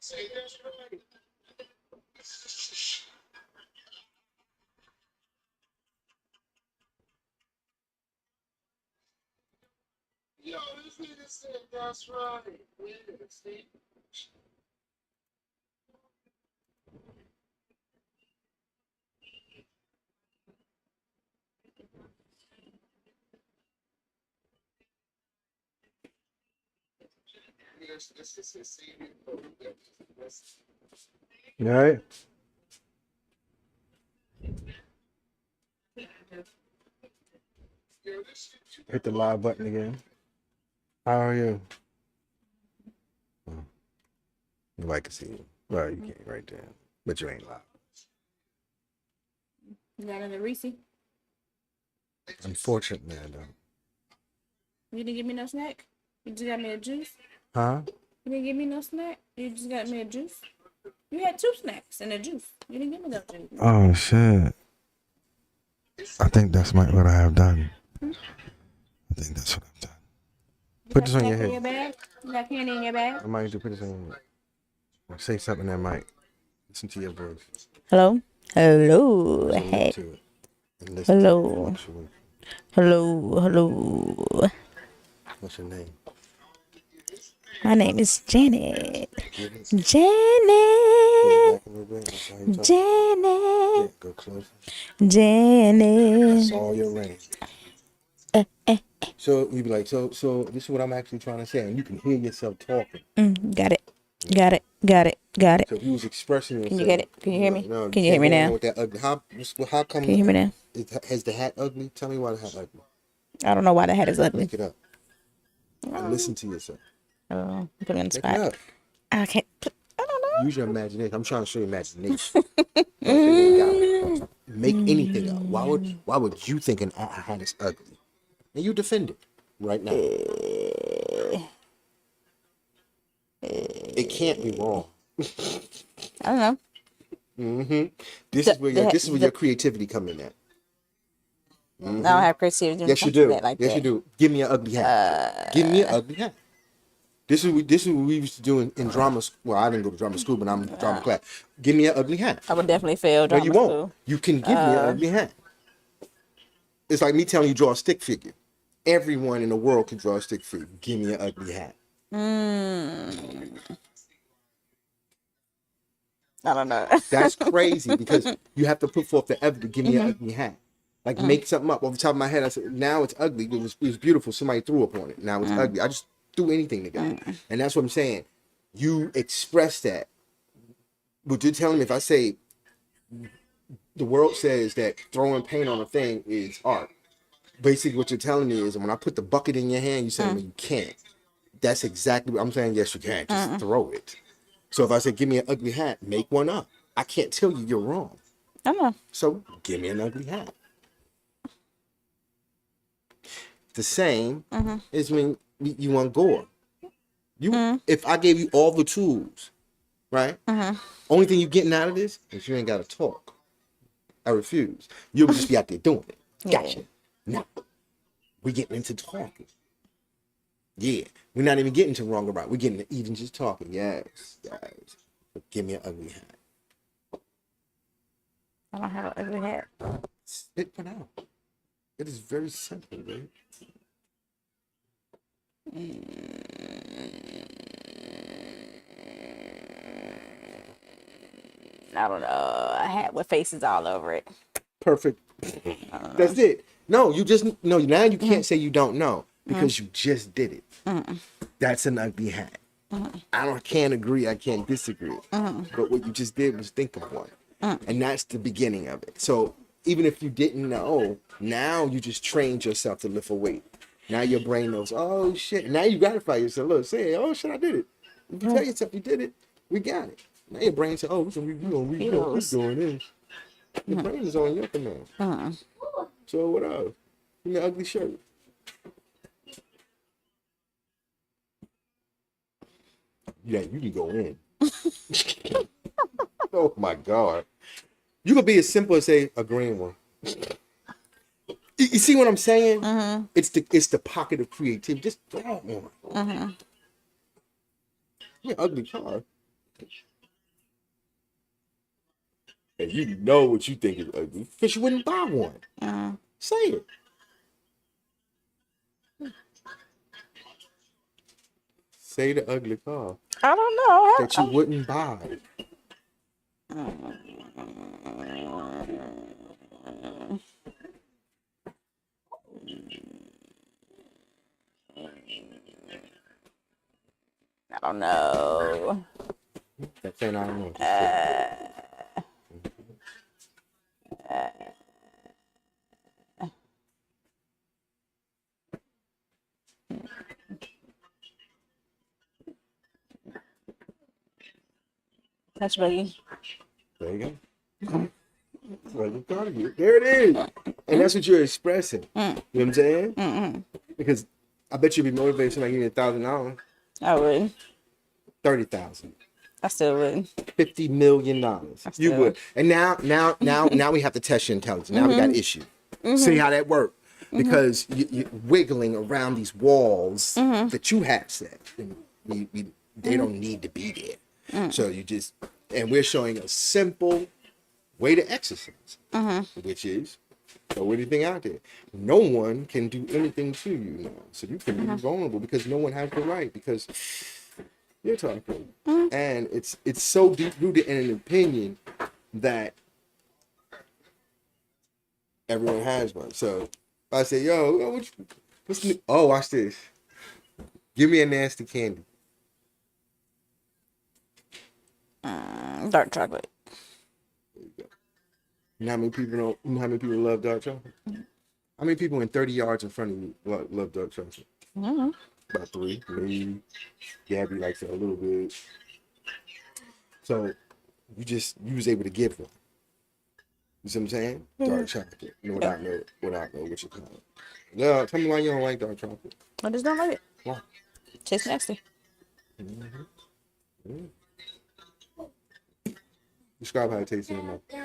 Yo, this nigga said that's right. Yeah, see? Yes, this is his senior. All right. Yo, this shit, Hit the live button again. How are you? Nobody can see you. Well, you can't right there. But you ain't live. You got another Reese? You Unfortunately, I don't. didn't give me no snack? You just got me a juice? Huh? You didn't give me no snack? You just got me a juice? You had 2 snacks and a juice. You didn't give me no juice. Oh, shit. I think that's what I have done. I think that's what I've done. You Put got this on your snack in your head. bag? You got candy in your bag? I might need to put this on your head. Say something that might listen to your voice. Hello? Hello. Listen Hey. to it. And listen Hello. to it. Actually. Hello. Hello. What's your name? My name is Janet. Get it? Janet. Back a little bit. That's how you talk. Janet. Yeah, go closer. Janet. That's all your range. So you be like, so this is what I'm actually trying to say, and you can hear yourself talking. Got it. Got it. Got it. Got it. So if you was expressing yourself, Can you get it? Can you hear me? No, Can you hear me can't go on now? with that ugly. How come? Can you hear me now? Has the hat ugly? Tell me why the hat ugly. I don't know why the hat is ugly. Look it up. And listen to yourself. Oh, put it in the Look it spot. up. I can't. I don't know. Use your imagination. I'm trying to show you imagination. Don't figure it out. Make anything up. Why would you think a hat is ugly? And you defend it right now. It can't be wrong. I don't know. This is where your creativity come in at. I don't have creativity. Yes, you do. Like Yes, that. you do. Give me an ugly hat. Give me an ugly hat. This is what we used to do in drama school. Well, I didn't go to drama school, but I'm in drama class. Give me an ugly hat. I would definitely fail No, drama you won't. school. You can give me an ugly hat. It's like me telling you draw a stick figure. Everyone in the world can draw a stick figure. Give me an ugly hat. I don't know. That's crazy because you have to put forth the effort to give me an ugly hat. Like make something up off the top of my head. I said, now it's ugly. It was beautiful. Somebody threw up on it. Now it's ugly. I just threw anything together. And that's what I'm saying. You express that. But you're telling me if I say the world says that throwing paint on a thing is art. Basically what you're telling me is when I put the bucket in your hand, you say, well, you can't. That's exactly what I'm saying. Yes, you can. Just throw it. So if I say, give me an ugly hat, make one up. I can't tell you you're wrong. I don't know. So give me an ugly hat. The same is when you want gore. If I gave you all the tools, right? Only thing you're getting out of this is you ain't got to talk. I refuse. You'll just be out there doing it. Gotcha. No. We're getting into talking. Yeah. We're not even getting to wrong or right. We're getting to even just talking. Yes. Yes. But give me an ugly hat. I don't have an ugly hat. Spit one out. It is very simple, right? I don't know. A hat with faces all over it. Perfect. That's it. No, you just no. Now you can't say you don't know because you just did it. That's an ugly hat. Can't agree. I can't disagree. But what you just did was think of one, and that's the beginning of it. So even if you didn't know, now you just trained yourself to lift a weight. Now your brain knows. Oh shit! Now you gratify yourself. Look, say, oh shit, I did it. If you tell yourself you did it, we got it. Now your brain says, oh, we doing this. Your brain is on your command. So what else? Give me an ugly shirt. Yeah, you can go in. Oh my God. You could be as simple as say a green one. You see what I'm saying? It's the pocket of creativity. Just throw one. Your ugly car. And you know what you think is ugly, because you wouldn't buy one. Say it. Say the ugly car I don't know. that you wouldn't buy. I don't know. That's saying I don't know. Just say Touch buggy. there you go. Ugly car to you. There it is. And that's what you're expressing. You know what I'm saying? Because I bet you'd be motivated somebody give you $1,000, I would. 30,000. I still would. $50 million. You would. And now we have to test your intelligence. Now we got issue. See how that worked? Because you're wiggling around these walls that you have set. And they don't need to be there. So you just, and we're showing a simple way to exercise, which is throw anything out there. No one can do anything to you now. So you can be vulnerable because no one has the right, because you're talking. And it's so deep rooted in an opinion that everyone has one. So I say, yo, what's new? Oh, watch this. Give me a nasty candy. Dark chocolate. There you go. You know how many people love dark chocolate? How many people in 30 yards in front of you love dark chocolate? About 3, maybe. Gabby likes it a little bit. So you was able to give one. You see what I'm saying? Dark chocolate. Without know what you call it. No, tell me why you don't like dark chocolate. I just don't like it. Why? Tastes nasty. Describe how it tastes in your mouth. I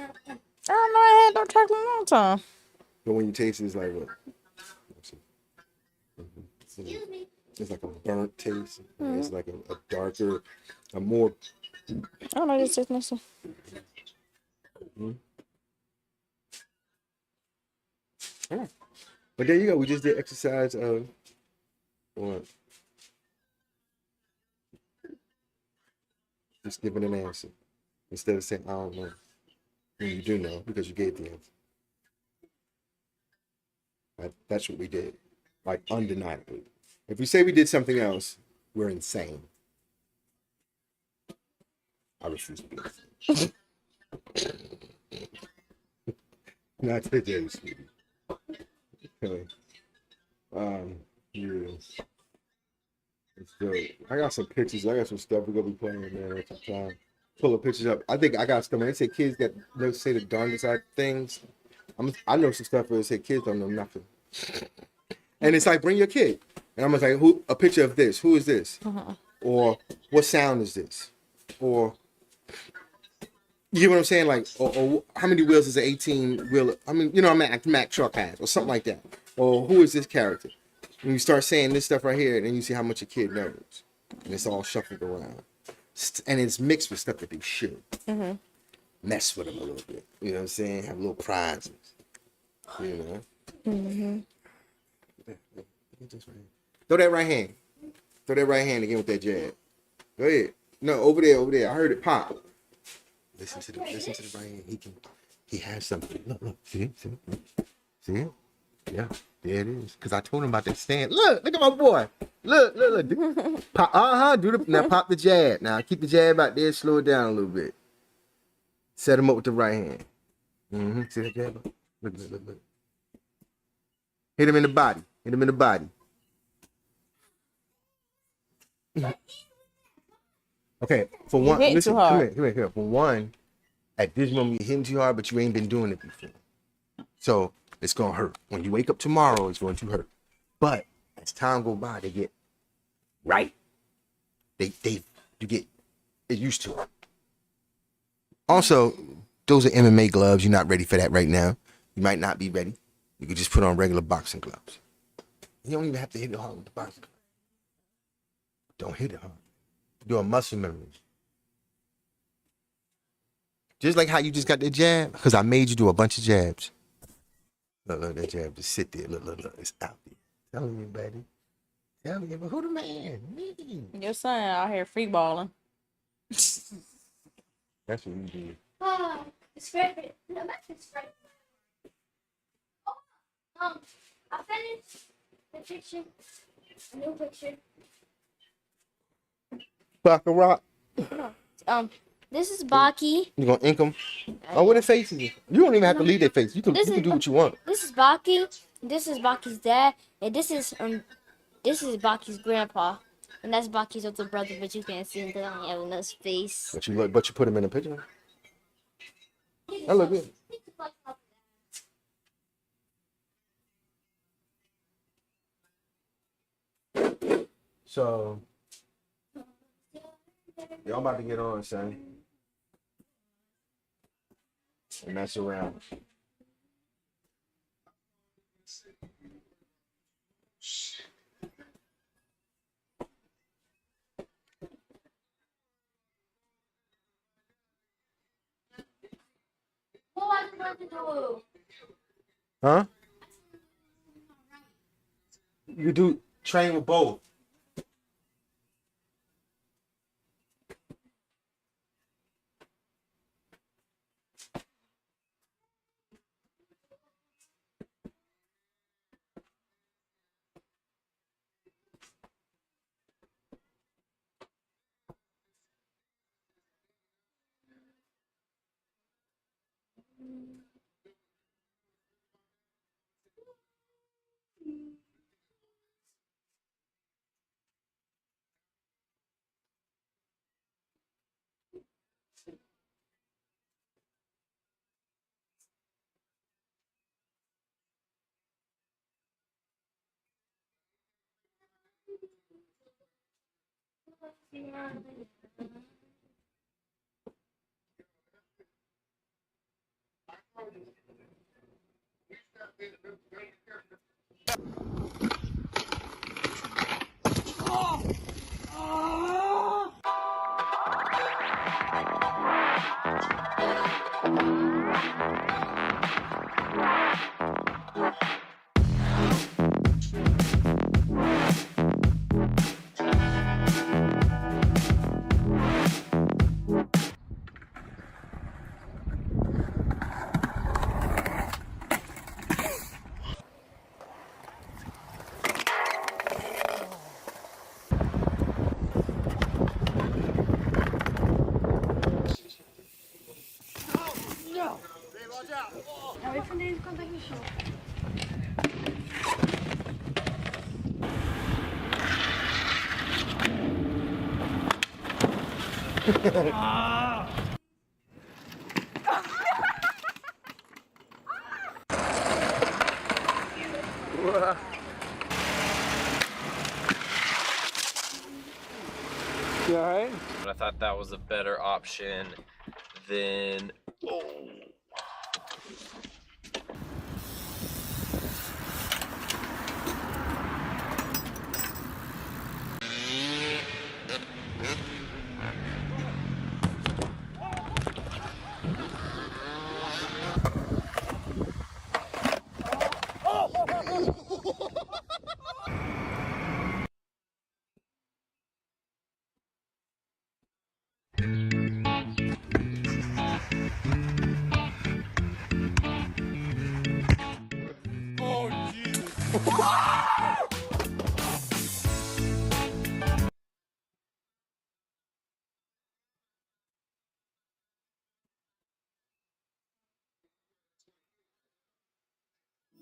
don't know. I had dark chocolate in a long time. But when you taste it, it's like what? It's like a burnt taste. It's like a darker, a more. I don't know. It just tastes nasty. All right. But there you go. We just did exercise of what? Just giving an answer instead of saying I don't know. When you do know because you gave the answer. That's what we did. Like undeniably. If we say we did something else, we're insane. I refuse to be insane. Not today, sweetie. Okay. Yes. Let's do it. I got some pictures. I got some stuff we're gonna be playing, man, at some time. Pull the pictures up. I think I got stuff. When they say kids that they say the darndest things, I know some stuff where they say kids don't know nothing. And it's like, bring your kid. And I'm like, a picture of this. Who is this? Or what sound is this? Or you get what I'm saying? Like, or how many wheels is an 18 wheel? I mean, a Mack truck has, or something like that. Or who is this character? And you start saying this stuff right here, and then you see how much your kid knows. And it's all shuffled around. And it's mixed with stuff that they should. Mess with them a little bit. You know what I'm saying? Have little prizes. You know? Throw that right hand. Throw that right hand again with that jab. Go ahead. No, over there. I heard it pop. Listen to the right hand. He has something. Look. See it? Yeah, there it is. Cause I told him about that stand. Look at my boy. Look. Pop, now pop the jab. Now keep the jab out there, slow it down a little bit. Set him up with the right hand. See that jab? Look. Hit him in the body. Okay, for one, listen, come here. For one, at this moment you're hitting too hard, but you ain't been doing it before. So it's gonna hurt. When you wake up tomorrow, it's going to hurt. But as time goes by, they get right. You get used to it. Also, those are MMA gloves. You're not ready for that right now. You might not be ready. You could just put on regular boxing gloves. You don't even have to hit it hard with the boxing glove. Don't hit it hard. Do a muscle memory. Just like how you just got the jab, because I made you do a bunch of jabs. Look, that jab just sit there. Look. It's out there. Tell me, buddy. Tell me, but who the man? Me. Your son out here free balling. That's what you did. Oh, it's great. No, it's great. Oh, I finished the picture. A new picture. Baccarat. This is Baki. You gonna ink them? Oh, what the face is? You don't even have to leave their face. You can do what you want. This is Baki. This is Baki's dad, and this is Baki's grandpa, and that's Baki's older brother. But you can't see him because I don't have enough space. But you put him in a picture. That look good. So, y'all about to get on, son. And mess around. Huh? You do train with both. You alright? I thought that was a better option than. Oh.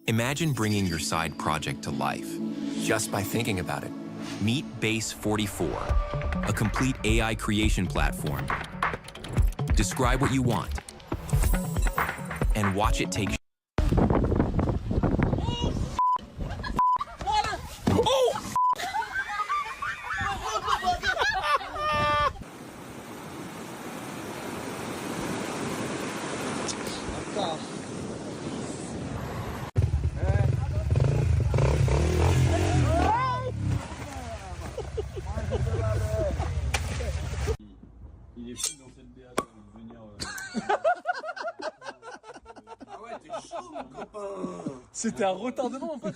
Imagine bringing your side project to life just by thinking about it. Meet Base 44, a complete AI creation platform. Describe what you want and watch it take. Il est plus dans cette BA de venir. C'était un retardement en fait.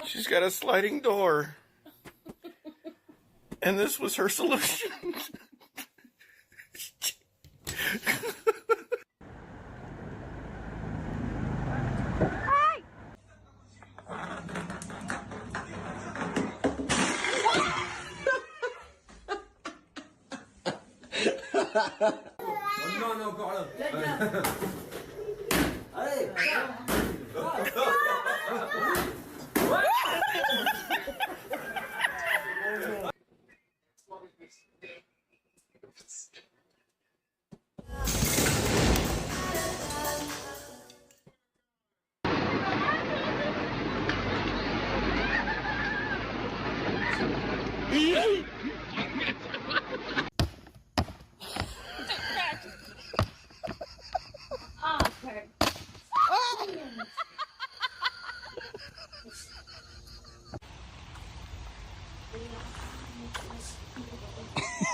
She's got a sliding door. And this was her solution.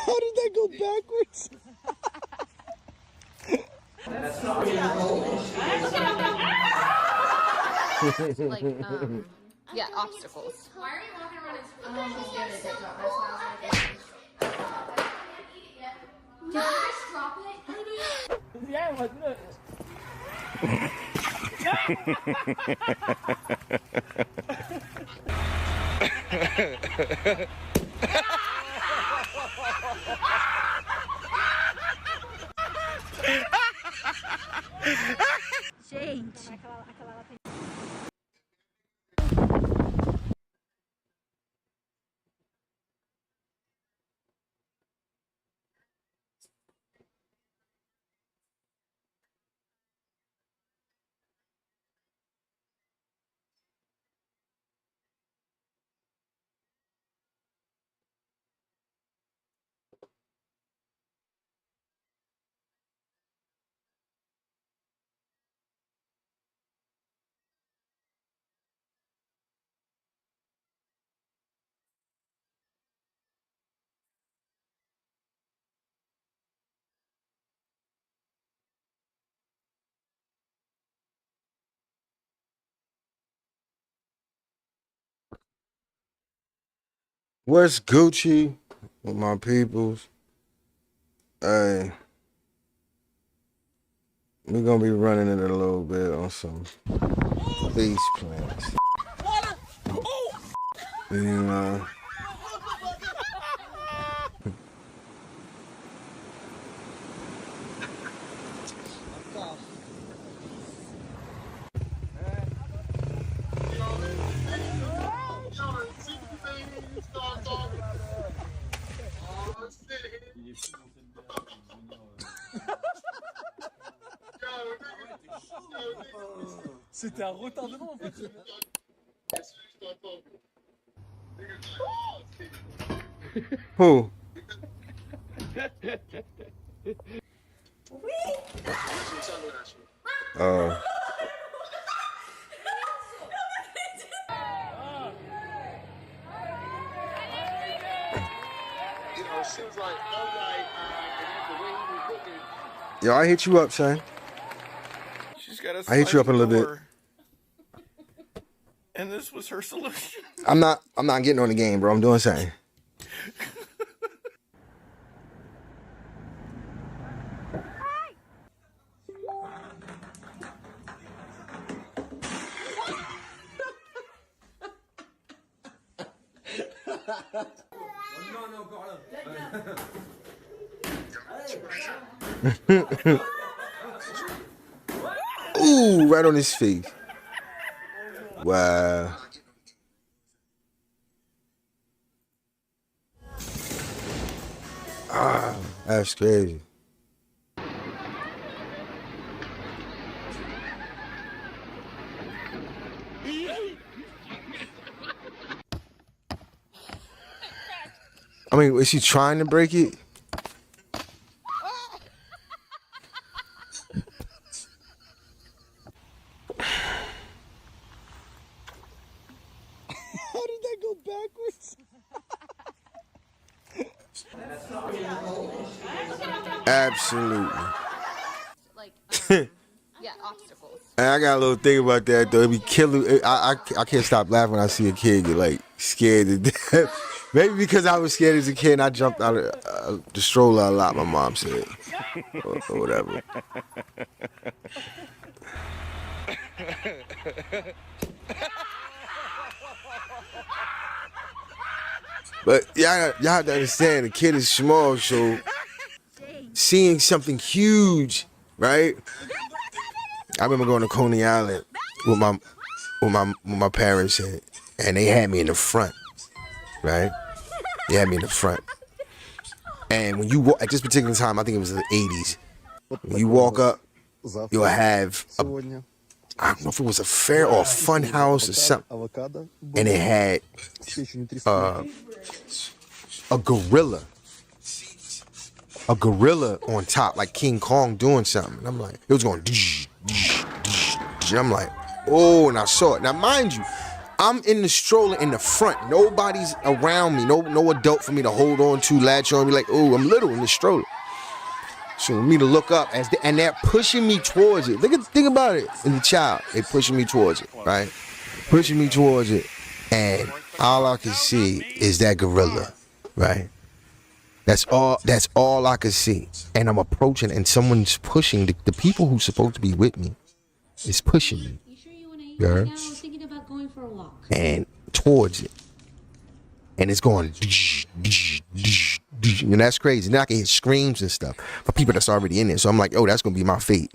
How did that go backwards? Yeah, obstacles. Why are you walking around in school? Did you just drop it? Gente. What's Gucci with my peoples? Hey, we're gonna be running it a little bit on some face plants. You know. C'était un retardement en fait. Who? Oh. Yo, I hit you up, son. She's got a I hit you up in a little bit. door. And this was her solution. I'm not getting on the game, bro. I'm doing something. Ooh, right on his face. Wow. Ah, that's crazy. I mean, is she trying to break it? How did that go backwards? Absolutely. Like, yeah, obstacles. And I got a little thing about that though. It be killing. I can't stop laughing when I see a kid get like scared to death. Maybe because I was scared as a kid and I jumped out of the stroller a lot. My mom said, or whatever. But y'all have to understand, the kid is small, so seeing something huge, right? I remember going to Coney Island with my parents, and they had me in the front, right? They had me in the front. And when you walk, at this particular time, I think it was the 80s, when you walk up, you'll have I don't know if it was a fair or a fun house or something, and it had a gorilla on top, like King Kong doing something. And I'm like, it was going, and I'm like, oh, and I saw it. Now, mind you, I'm in the stroller in the front. Nobody's around me. No adult for me to hold on to, latch on, be like, oh, I'm little in the stroller. So for me to look up, and they're pushing me towards it. Think about it. In the child, they pushing me towards it, right? Pushing me towards it, and all I can see is that gorilla, right? That's all I could see. And I'm approaching, and someone's pushing. The people who's supposed to be with me is pushing me. You heard? And towards it. And it's going, and that's crazy. Now I can hear screams and stuff for people that's already in there. So I'm like, oh, that's going to be my fate.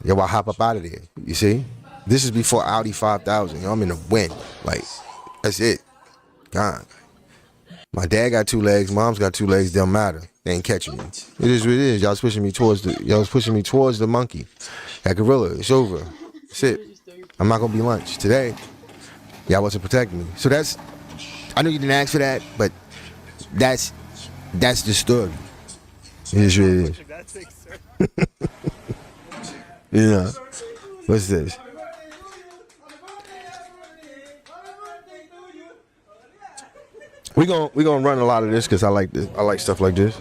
Yo, I'll hop up out of there. You see? This is before Audi 5000. Yo, I'm in the wind. Like, that's it. God. My dad got 2 legs. Mom's got 2 legs. Don't matter. They ain't catching me. It is what it is. Y'all was pushing me towards the monkey. That gorilla. It's over. That's it. I'm not going to be lunch. Today, y'all wasn't protecting me. So that's, I know you didn't ask for that, but that's the story. It is what it is. You know, what's this? We gonna run a lot of this because I like this. I like stuff like this.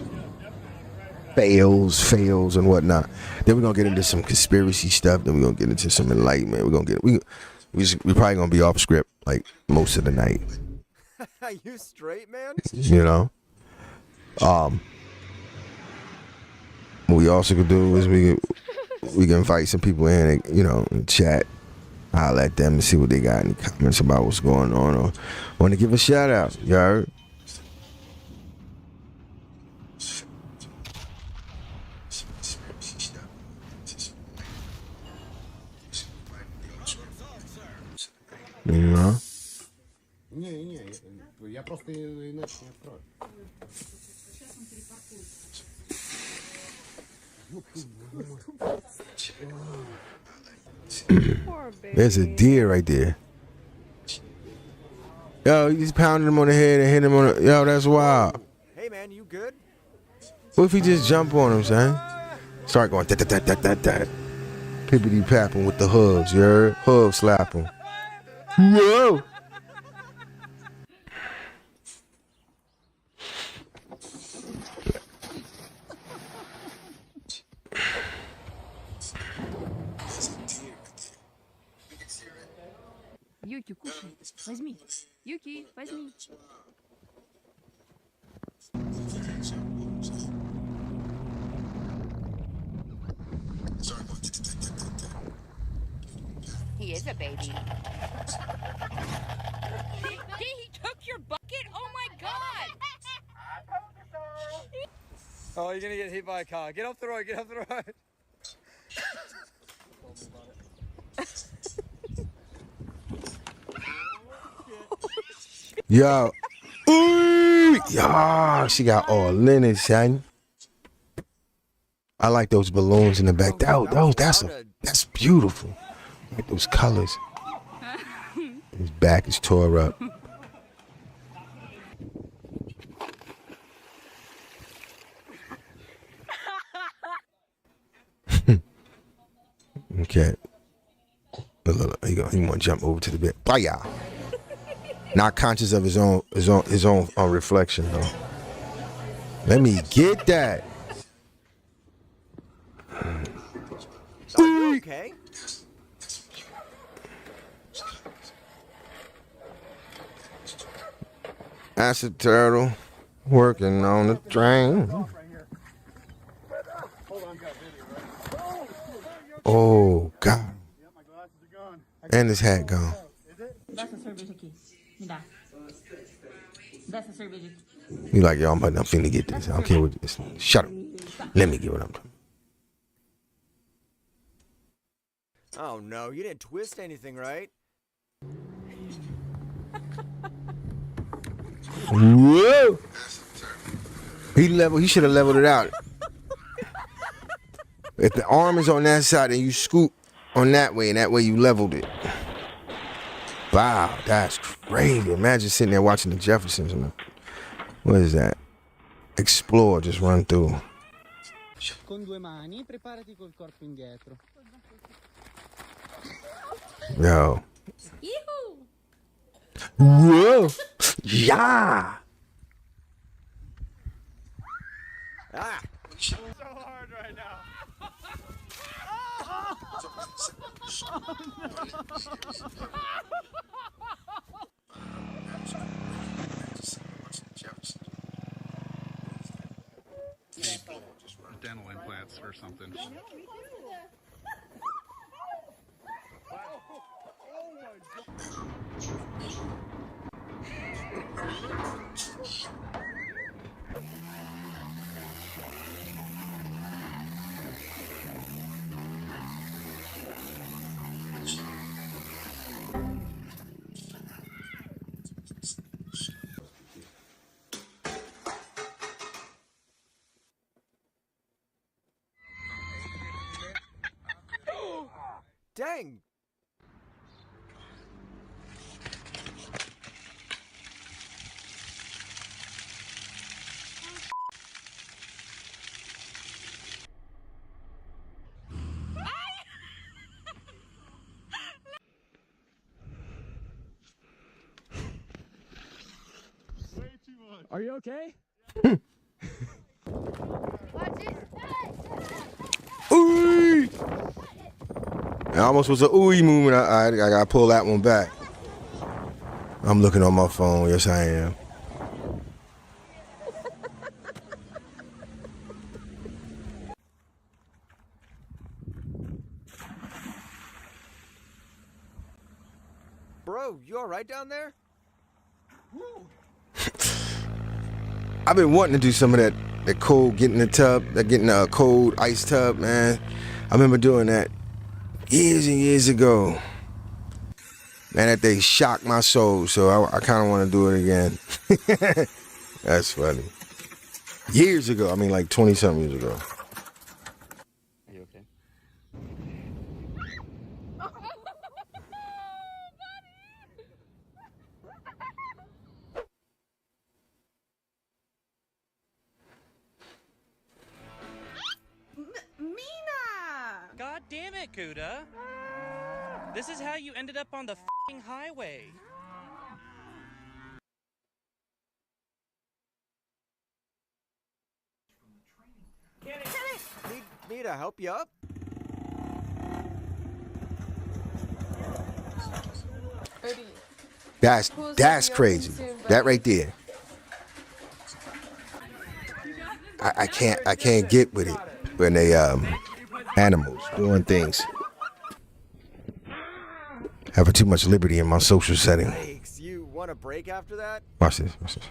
Fails, and whatnot. Then we're gonna get into some conspiracy stuff. Then we're gonna get into some enlightenment. We probably gonna be off script like most of the night. You straight, man? You know. What we also could do is we can invite some people in, and chat. I'll let them see what they got in the comments about what's going on, or want to give a shout out. You heard? You know? Я просто иначе не открою. There's a deer right there. Yo, you just pounded him on the head and hit him on the... Yo, that's wild. Hey, man, you good? What if he just jump on him, son? Start going da-da-da-da-da-da. Pippity-papping with the hooves, you heard? Hooves slap him. Whoa! Юки, кушай. Возьми. Юки, возьми. He is a baby. He took your bucket? Oh my god! Oh, you're gonna get hit by a car. Get off the road, get off the road. Yo. Ooh. Yo, she got all linen, son. I like those balloons in the back. That's beautiful. I like those colors. His back is tore up. cat. Look, he want to jump over to the bed. Baya. Not conscious of his own reflection though. Let me get that. Are you okay? That's a turtle working on the train. Oh God. And his hat gone. You like, yo, I'm finna get this. I don't care what this. Shut up. Let me get what I'm doing. Oh no, you didn't twist anything, right? Whoa! He should have leveled it out. If the arm is on that side and you scoop on that way, and that way you leveled it. Wow, that's crazy. Imagine sitting there watching the Jeffersons. What is that? Explore, just run through. Con 2 mani, preparati col corpo indietro. Yo. Whoa! Yeah! Ah! So hard right now. Dental implants or something. Dang! Are you okay? Ooh! It almost was a ooey movement. I gotta pull that one back. I'm looking on my phone. Yes, I am. Bro, you alright down there? I've been wanting to do some of that cold, get in the tub, getting a cold ice tub, man. I remember doing that years and years ago. Man, that thing shocked my soul, so I kind of want to do it again. That's funny. Years ago, I mean like 20-something years ago. Are you okay? Mina! God damn it, Kuda. This is how you ended up on the f***ing highway. Need to help you up? That's crazy. That right there. I can't get with it when they animals doing things. Having too much liberty in my social setting. Yikes, you want a break after that? Watch this. Watch this.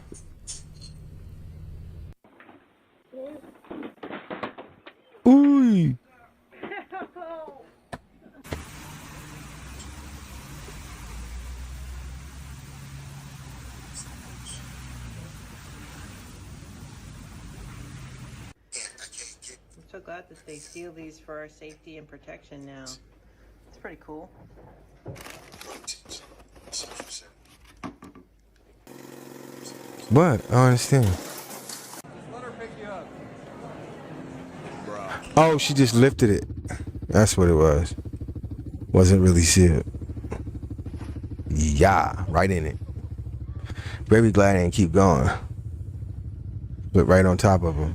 Ooh. I'm so glad that they seal these for our safety and protection now. It's pretty cool. What? I don't understand. Let her pick you up. Oh, she just lifted it. That's what it was. Wasn't really sealed. Yeah, right in it. Baby glad I didn't keep going. But right on top of him.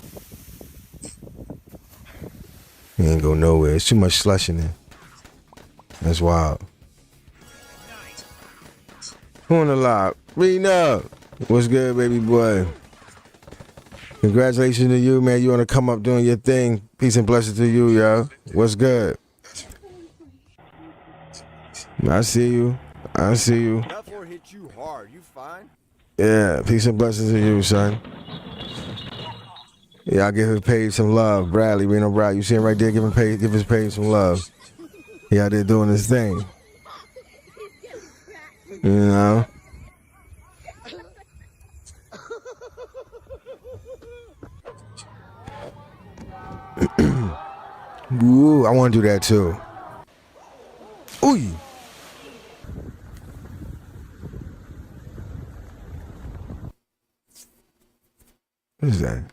He ain't go nowhere. It's too much slush in there. That's wild. Who on the lock? Rena! What's good, baby boy? Congratulations to you, man. You want to come up doing your thing. Peace and blessings to you, yo. What's good? I see you. I see you. That floor hit you hard. You fine? Yeah, peace and blessings to you, son. Yeah, I'll give his page some love. Bradley, Reno Bradley. You see him right there? Give his page some love. He out there doing his thing. You know? Ooh, I want to do that too. Ooh. What is that?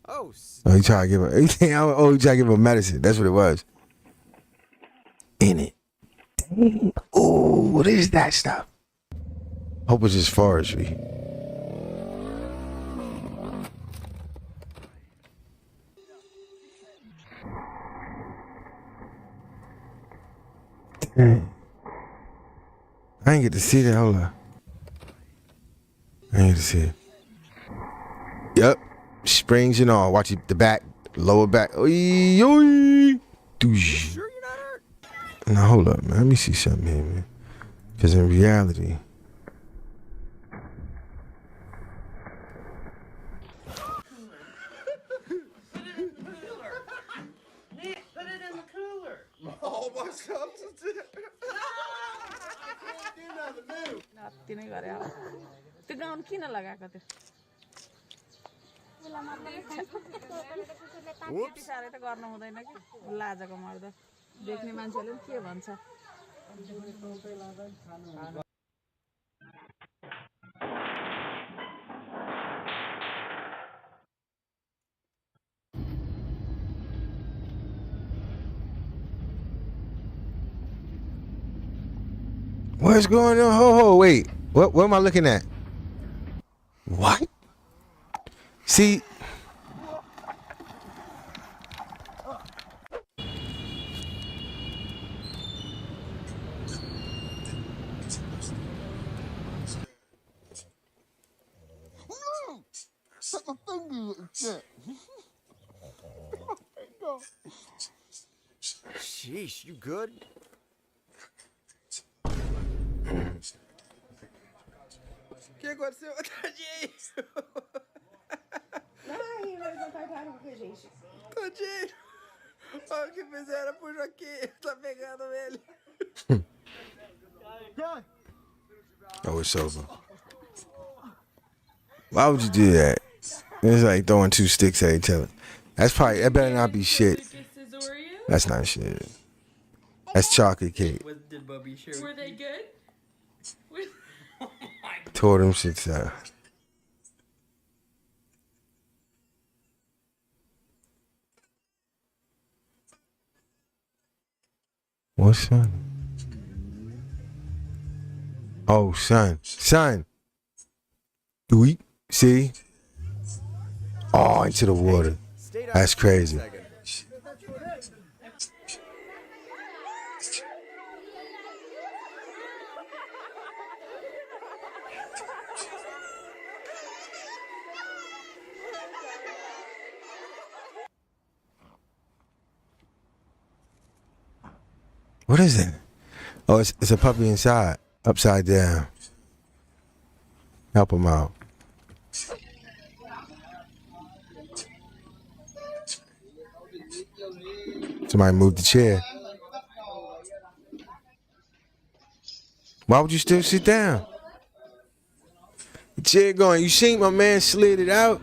Oh, he tried to give her. He tried to give her medicine. That's what it was. In it. Dang. Oh, what is that stuff? Hope it's just forestry. Dang. I ain't get to see that. Hold on. I ain't get to see it. Yep. Springs and all. Watch it, the back, lower back. Oy, oy. Sure you're not hurt? Now hold up, man. Let me see something here, man. Because in reality, what's going on? Ho, wait. What am I looking at? What? See. Sheesh, you good? O que aconteceu? Tadinho! Ai, eles não trataram com a gente. Tadinho! Olha o que fizeram pro Joaquim. Tá pegando ele. Oh, it's over. Why would you do that? It's like throwing two sticks at each other. That better not be shit. That's not shit. That's chocolate cake. Were they good? Tore them shits out. What's son? Oh, son. Do we see? Oh, into the water. That's crazy. What is it? Oh, it's a puppy inside, upside down. Help him out. Somebody move the chair. Why would you still sit down? The chair going. You seen my man slid it out?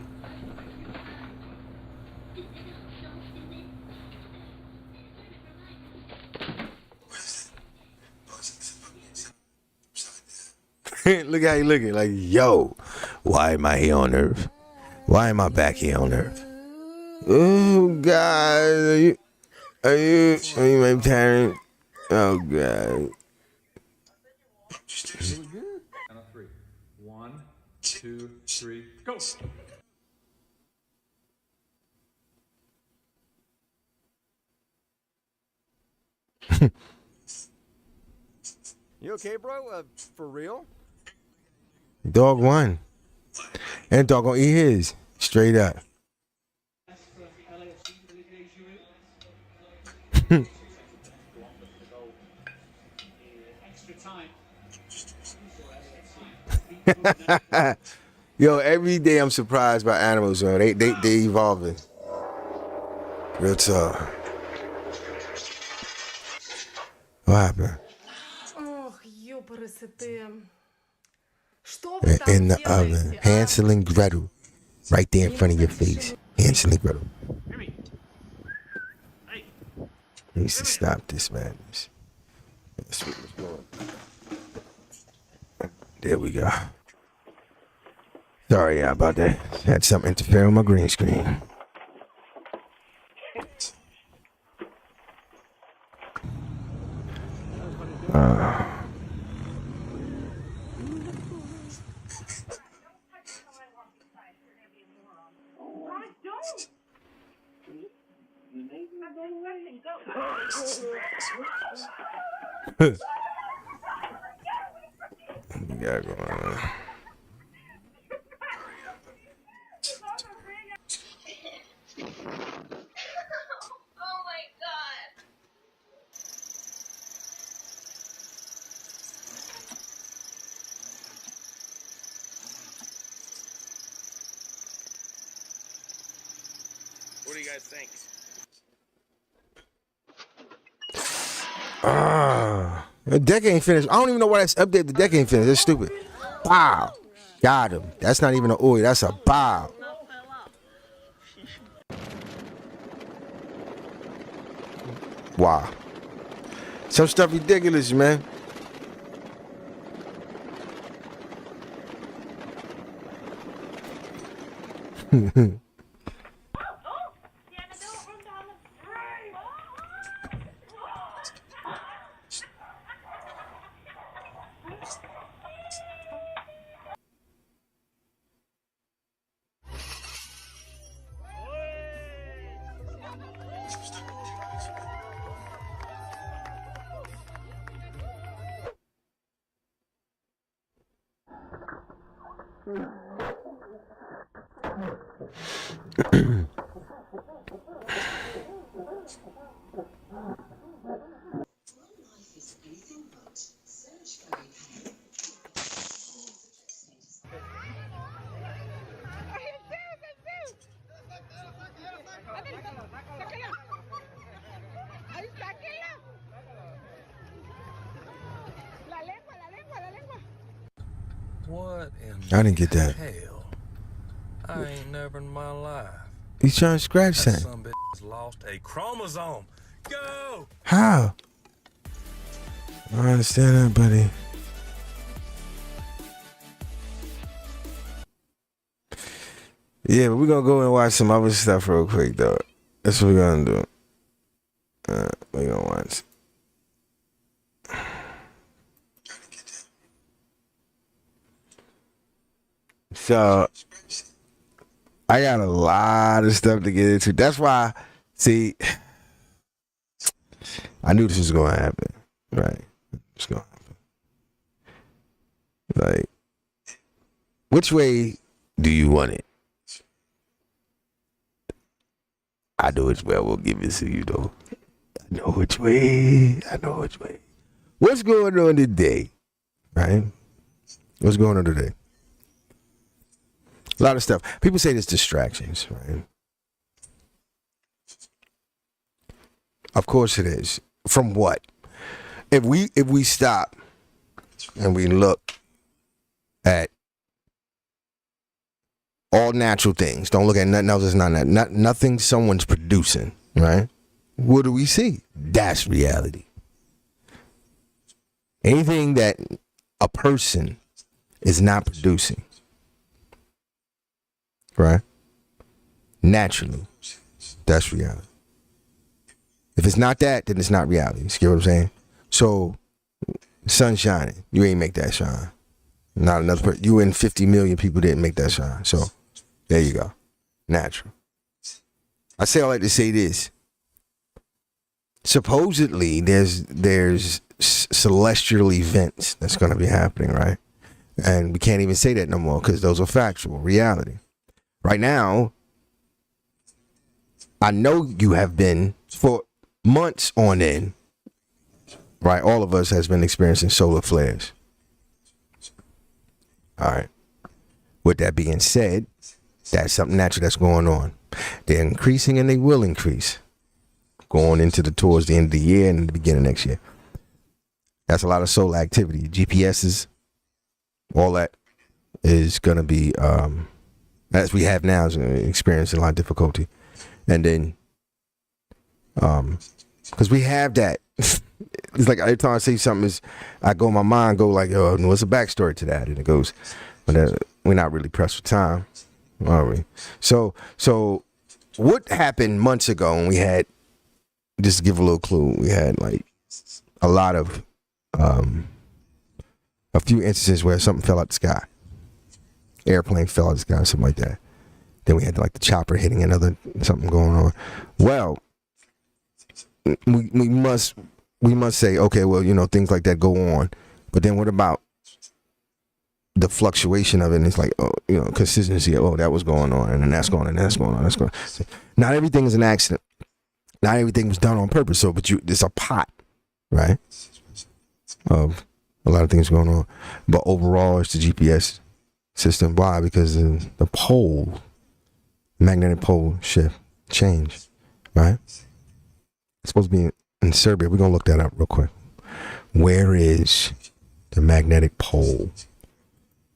Look how he looking. Like, yo, why am I here on Earth? Why am I back here on Earth? Oh, God. Are you my parent? Oh god. Count of 3. 1, 2, 3, go. You okay, bro? For real? Dog won. And dog gonna eat his. Straight up. Yo, every day I'm surprised by animals, yo. They evolving. Real talk. What happened? Ох, ёпарасоте. Что вы там in the oven. Hansel and Gretel. Right there in front of your face. Hansel and Gretel. I need to stop this madness. That's what was going. There we go. Sorry about that. Had something interfere with my green screen. We got going on. What do you guys think? The deck ain't finished. I don't even know why that's updated. The deck ain't finished. That's stupid. Bow. Got him. That's not even an oi. That's a bow. Wow. Some stuff ridiculous, man. What in I didn't get that. hell? I ain't never in my life. He's trying to scratch That that. some bitch has lost a chromosome. Go! How? I don't understand that, buddy. Yeah, but we're gonna go and watch some other stuff real quick, though. That's what we're gonna do. We're gonna watch. So, I got a lot of stuff to get into. That's why, see, I knew this was gonna happen. Right? It's gonna happen. Like, which way do you want it? I know which way I will give it to you, though. I know which way. I know which way. What's going on today? Right? What's going on today? A lot of stuff. People say there's distractions, right? Of course it is. From what? If we stop and we look at all natural things, don't look at nothing else that's not that. Nothing someone's producing, right? What do we see? That's reality. Anything that a person is not producing, right? Naturally, that's reality. If it's not that, then it's not reality. You get what I'm saying? So, sun shining. You ain't make that shine. Not another person. You and 50 million people didn't make that shine. So, there you go. Natural. I say all that to say this. Supposedly, there's celestial events that's going to be happening, right? And we can't even say that no more because those are factual, reality. Right now, I know you have been for months on end, right? All of us has been experiencing solar flares. All right. With that being said, that's something natural that's going on. They're increasing and they will increase going into towards the end of the year and the beginning of next year. That's a lot of solar activity. GPSs, all that is going to be, as we have now, is experiencing a lot of difficulty. And then, because we have that. It's like every time I say something, my mind go like, oh, what's the backstory to that? And it goes, but we're not really pressed for time, are we? So what happened months ago when we had, just to give a little clue, we had like a lot of, a few instances where something fell out the sky. Airplane fell out the sky, something like that. Then we had like the chopper hitting something going on. Well, we must say, okay, well, things like that go on. But then what about the fluctuation of it? And it's like, consistency. Oh, that was going on, and then that's going on, and that's going on, that's going on. Not everything is an accident. Not everything was done on purpose. So, but it's a pot, right? Of a lot of things going on. But overall, it's the GPS system. Why? Because the magnetic pole shift changed, right? It's supposed to be in Serbia. We're going to look that up real quick. Where is the magnetic pole?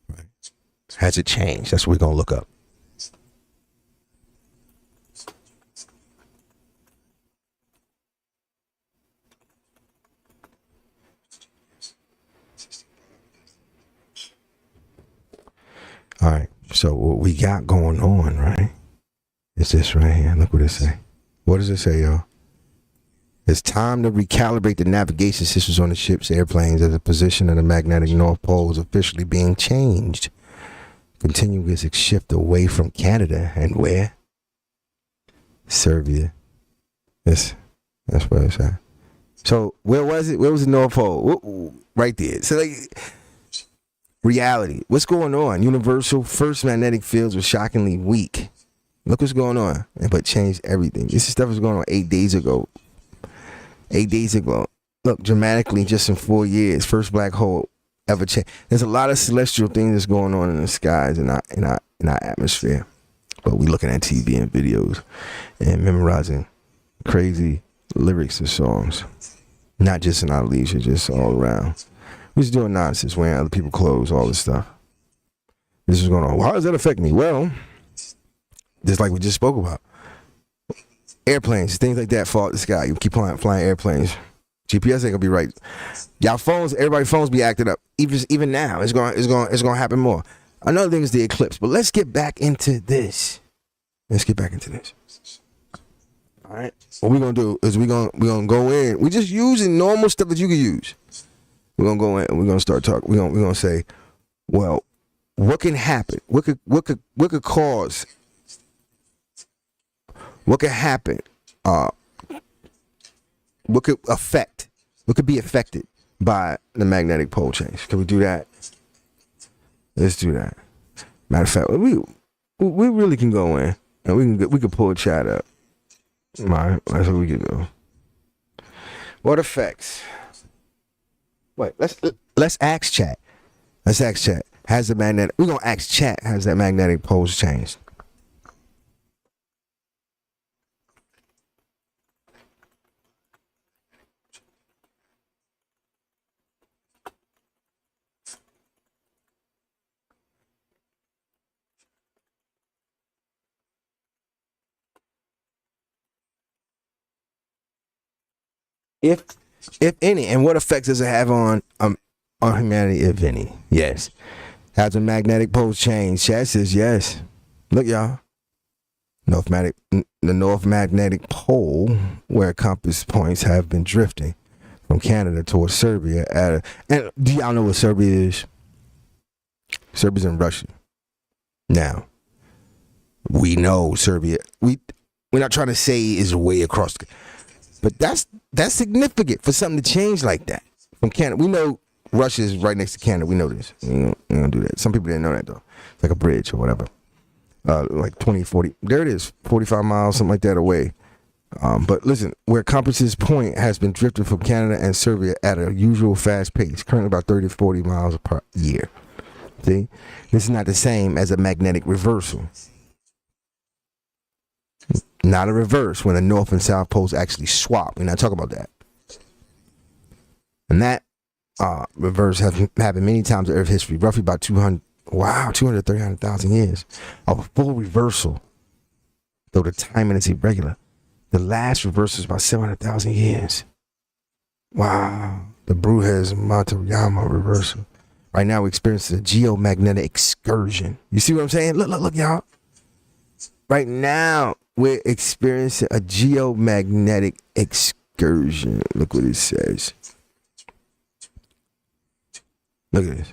Right. Has it changed? That's what we're going to look up. All right. So what we got going on, right, is this right here. Look what it say. What does it say, y'all? It's time to recalibrate the navigation systems on the ship's airplanes as the position of the magnetic North Pole is officially being changed. Continuous shift away from Canada and where? Serbia. That's where it's at. So where was it? Where was the North Pole? Right there. So like reality. What's going on? Universal first magnetic fields were shockingly weak. Look what's going on. But changed everything. This stuff was going on 8 days ago. 8 days ago. Look, dramatically just in 4 years. First black hole ever changed. There's a lot of celestial things that's going on in the skies and in our atmosphere. But we looking at TV and videos and memorizing crazy lyrics of songs. Not just in our leisure, just all around. We're just doing nonsense, wearing other people's clothes, all this stuff. This is going on. Well, how does that affect me? Well, just like we just spoke about. Airplanes, things like that fall out the sky. You keep flying airplanes. GPS ain't gonna be right. Y'all phones, everybody's phones be acted up. Even now, it's gonna happen more. Another thing is the eclipse. But let's get back into this. All right. What we're gonna do is we're gonna go in. We're just using normal stuff that you can use. We're gonna go in and we're gonna start talking. We're gonna say, well, what can happen? What could cause? What could happen? What could affect? What could be affected by the magnetic pole change? Can we do that? Let's do that. Matter of fact, we really can go in and we can pull a chat up. All right, that's what we can do. What affects? Wait, let's ask chat. Let's ask chat. Has the magnetic? We're gonna ask chat. Has that magnetic poles changed? If any, and what effects does it have on humanity, if any? Yes. Has the magnetic poles changed? Chat says yes. Look, y'all. The North Magnetic Pole, where compass points have been drifting from Canada towards Serbia. And do y'all know what Serbia is? Serbia's in Russia. Now, we know Serbia. We're not trying to say is way across, but that's significant for something to change like that from Canada. We know Russia is right next to Canada. We know this. We don't do that. Some people didn't know that though. It's like a bridge or whatever. Like 20, 40. There it is. 45 miles, something like that away. But listen, where Compass's point has been drifted from Canada and Serbia at a usual fast pace, currently about 30 to 40 miles per year. See, this is not the same as a magnetic reversal. Not a reverse when the north and south poles actually swap. We're not talking about that. And that reverse has happened many times in Earth history, roughly about 300,000 years. Of a full reversal, though the timing is irregular. The last reversal is about 700,000 years. Wow. The Brujas Motoyama reversal. Right now we're experiencing a geomagnetic excursion. You see what I'm saying? Look, y'all. Right now we're experiencing a geomagnetic excursion. Look what it says. Look at this.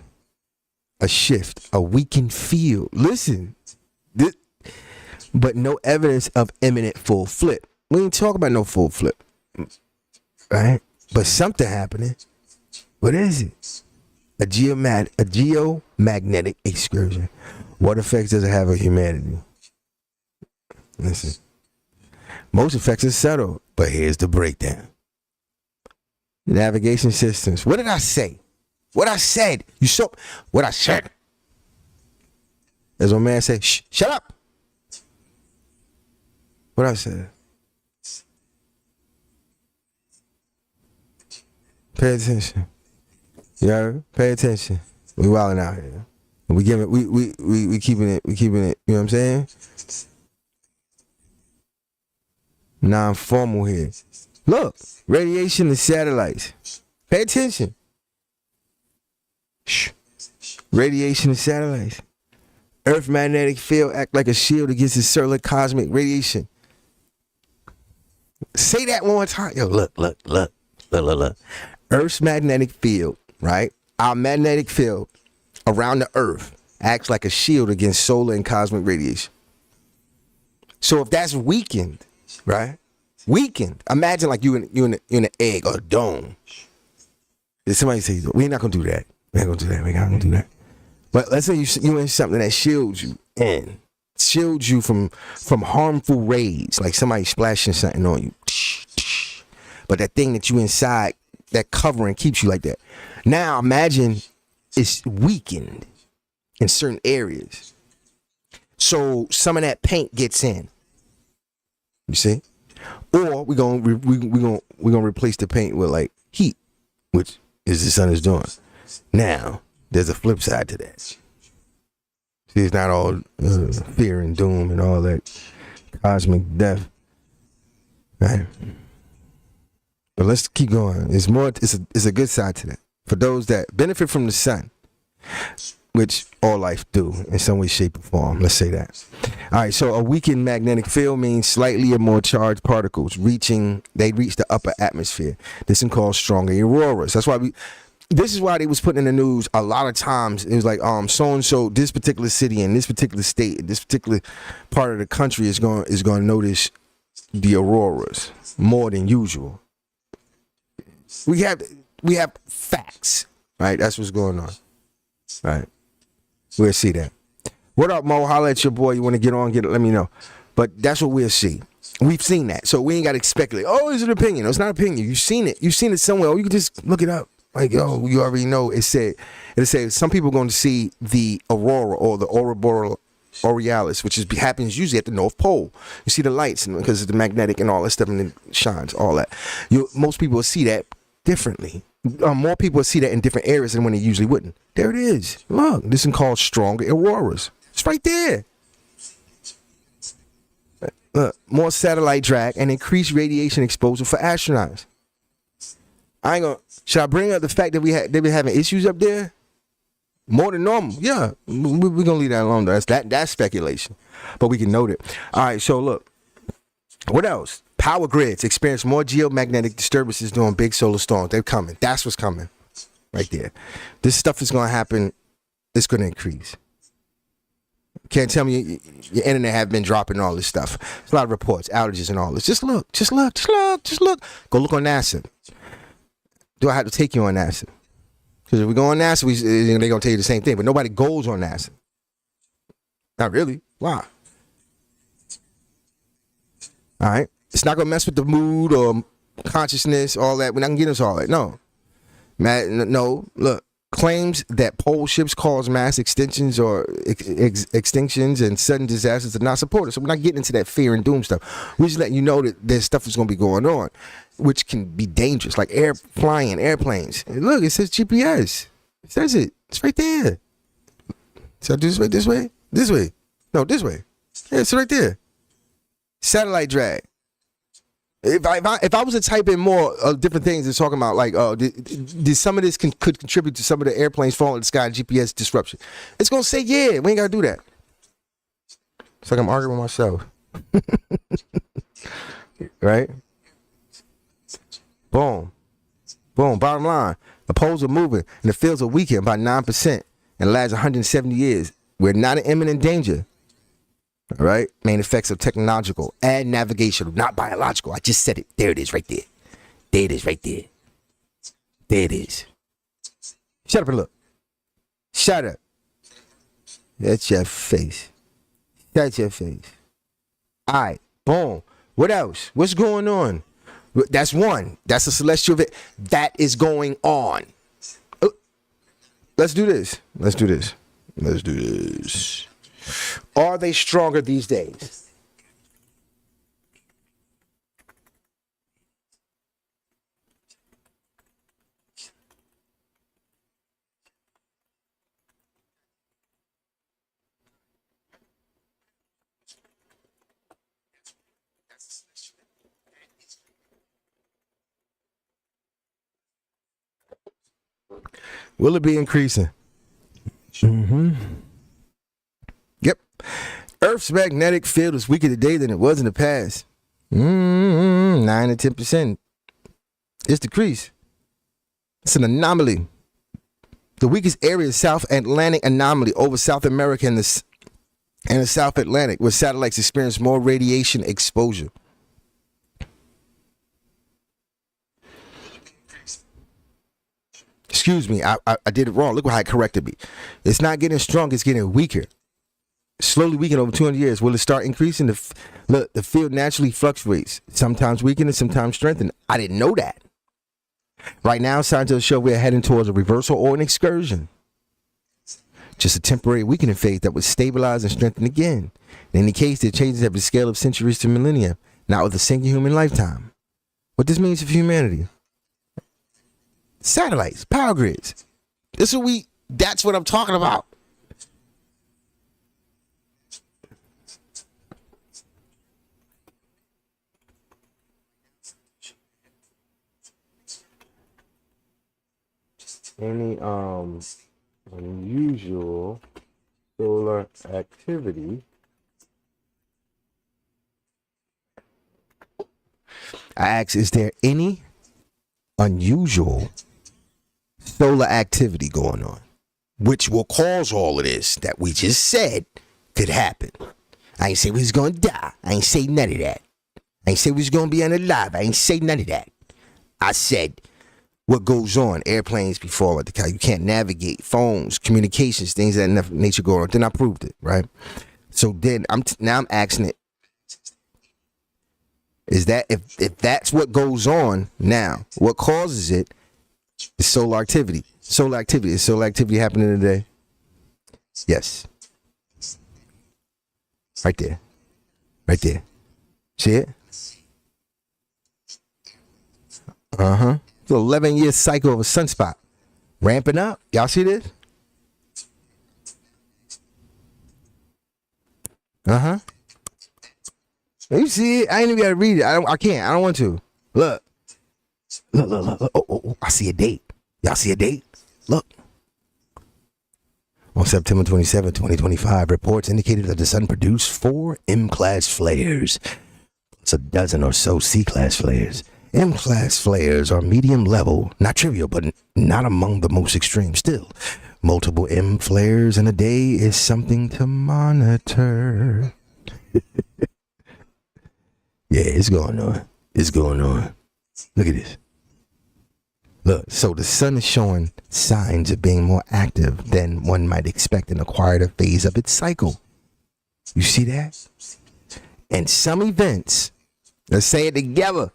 A shift, a weakened field. Listen. But no evidence of imminent full flip. We ain't talking about no full flip. Right? But something happening. What is it? A geomagnetic excursion. What effects does it have on humanity? Listen. Most effects are subtle, but here's the breakdown. The navigation systems. What did I say? What I said. You saw what I said. As my man said, shut up. What I said. Pay attention. You know, pay attention. We wilding out here. We giving we keeping it, you know what I'm saying? Non-formal here. Look, radiation and satellites. Pay attention. Shh. Radiation and satellites. Earth magnetic field act like a shield against the solar cosmic radiation. Say that one more time. Yo, look. Earth's magnetic field, right? Our magnetic field around the Earth acts like a shield against solar and cosmic radiation. So if that's weakened, right? Weakened. Imagine like you in an egg or a dome. Did somebody say, we're not gonna do that. We're not gonna do that. But let's say you in something that shields you in. Shields you from harmful rays, like somebody splashing something on you. But that thing that you inside, that covering keeps you like that. Now imagine it's weakened in certain areas. So some of that paint gets in. You see? Or we're gonna replace the paint with like heat, which is the sun is doing. Now, there's a flip side to that. See, it's not all fear and doom and all that cosmic death. Right? But let's keep going. It's a good side to that. For those that benefit from the sun, which all life do in some way, shape, or form. Let's say that. All right, so a weakened magnetic field means slightly or more charged particles reach the upper atmosphere. This is called stronger auroras. This is why they was putting in the news a lot of times. It was like so and so, this particular city in this particular state, this particular part of the country is going to notice the auroras more than usual. We have facts, right? That's what's going on, right? We'll see that. What up, Mo? Holla at your boy. You want to get on? Let me know. But that's what we'll see. We've seen that, so we ain't got to speculate. Oh, it's an opinion. No, it's not opinion. You've seen it. You've seen it somewhere. Or you can just look it up. Like, oh, you already know. It said some people are going to see the aurora or the aurora borealis, which happens usually at the North Pole. You see the lights because of the magnetic and all that stuff, and it shines, all that. Most people will see that differently. More people will see that in different areas than when they usually wouldn't. There it is. Look, this is called stronger auroras. It's right there. Look, more satellite drag and increased radiation exposure for astronauts. Should I bring up the fact that they've been having issues up there? More than normal. Yeah. We're going to leave that alone, though. That's speculation. But we can note it. All right, so look. What else? Power grids experience more geomagnetic disturbances during big solar storms. They're coming. That's what's coming right there. This stuff is going to happen. It's going to increase. Can't tell me your internet have been dropping all this stuff. There's a lot of reports, outages and all this. Just look. Go look on NASA. Do I have to take you on NASA? Because if we go on NASA, they're going to tell you the same thing. But nobody goes on NASA. Not really. Why? All right. It's not going to mess with the mood or consciousness, all that. We're not going to get into all that. No. No. Look. Claims that pole shifts cause mass extinctions and sudden disasters are not supported. So we're not getting into that fear and doom stuff. We're just letting you know that there's stuff that's going to be going on, which can be dangerous, like flying airplanes. And look, it says GPS. It says it. It's right there. So I do this way? This way. No, this way. Yeah, it's right there. Satellite drag. If I was to type in more different things, it's talking about like, did some of this could contribute to some of the airplanes falling in the sky, GPS disruption? It's gonna say yeah. We ain't gotta do that. It's like I'm arguing with myself, right? Boom. Bottom line: the poles are moving and the fields are weakening by 9% in the last 170 years. We're not in imminent danger. All right, main effects of technological and navigational, not biological. I just said it. There it is, right there. There it is, right there. There it is. Shut up and look. Shut up. That's your face. That's your face. All right, boom. What else? What's going on? That's one. That's a celestial event. That is going on. Let's do this. Are they stronger these days? Will it be increasing? Yep. Earth's magnetic field is weaker today than it was in the past. 9 to 10%. It's decreased. It's an anomaly. The weakest area is South Atlantic anomaly over South America and the South Atlantic, where satellites experience more radiation exposure. Excuse me, I did it wrong. Look how it corrected me. It's not getting stronger, it's getting weaker. Slowly weakening over 200 years. Will it start increasing? The field naturally fluctuates. Sometimes weakening, sometimes strengthening. I didn't know that. Right now, scientists show we're heading towards a reversal or an excursion. Just a temporary weakening phase that would stabilize and strengthen again. In any case, the changes have a scale of centuries to millennia, not with a single human lifetime. What this means for humanity? Satellites, power grids. That's what I'm talking about. Any unusual solar activity. I ask, is there any unusual solar activity going on which will cause all of this that we just said could happen? I ain't say we was gonna die. I ain't say none of that. I ain't say we was gonna be unalive. I ain't say none of that. I said what goes on. Airplanes be falling at the sky. You can't navigate. Phones, communications, things of that nature go on. Then I proved it, right? So then I'm asking it. Is that if that's what goes on now, what causes it is solar activity. Solar activity. Is solar activity happening today? Yes. Right there. Right there. See it? Uh-huh. It's an 11-year cycle of a sunspot. Ramping up. Y'all see this? Uh-huh. You see it? I ain't even got to read it. I can't. I don't want to. Look. Look. Oh. I see a date. Y'all see a date? Look. On September 27, 2025, reports indicated that the sun produced 4 M-class flares, It's a dozen or so C-class flares. M-class flares are medium level, not trivial, but not among the most extreme. Still, multiple M flares in a day is something to monitor. Yeah, it's going on. It's going on. Look at this. Look, so the sun is showing signs of being more active than one might expect in a quieter phase of its cycle. You see that? And some events, let's say it together.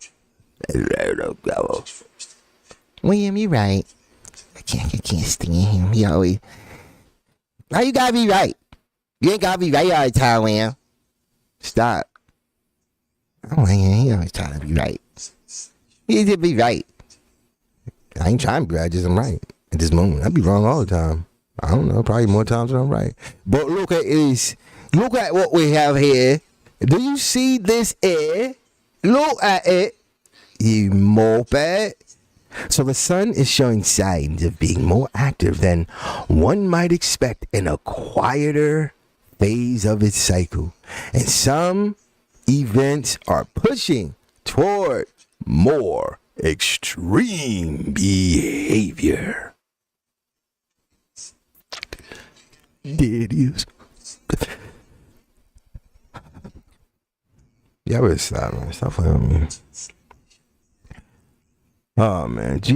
William, you right. I can't stand him. He always. Now you gotta be right. You ain't gotta be right all the time, William. Stop. Oh, he always trying to be right. He did be right. I ain't trying to be right, I just am right. At this moment, I be wrong all the time. I don't know, probably more times than I'm right. But look at this. Look at what we have here. Do you see this here? Look at it. You moped. So the sun is showing signs of being more active than one might expect in a quieter phase of its cycle. And some events are pushing toward more extreme behavior. There it is. Yeah, but stop, man. Stop playing with me. Oh, man. This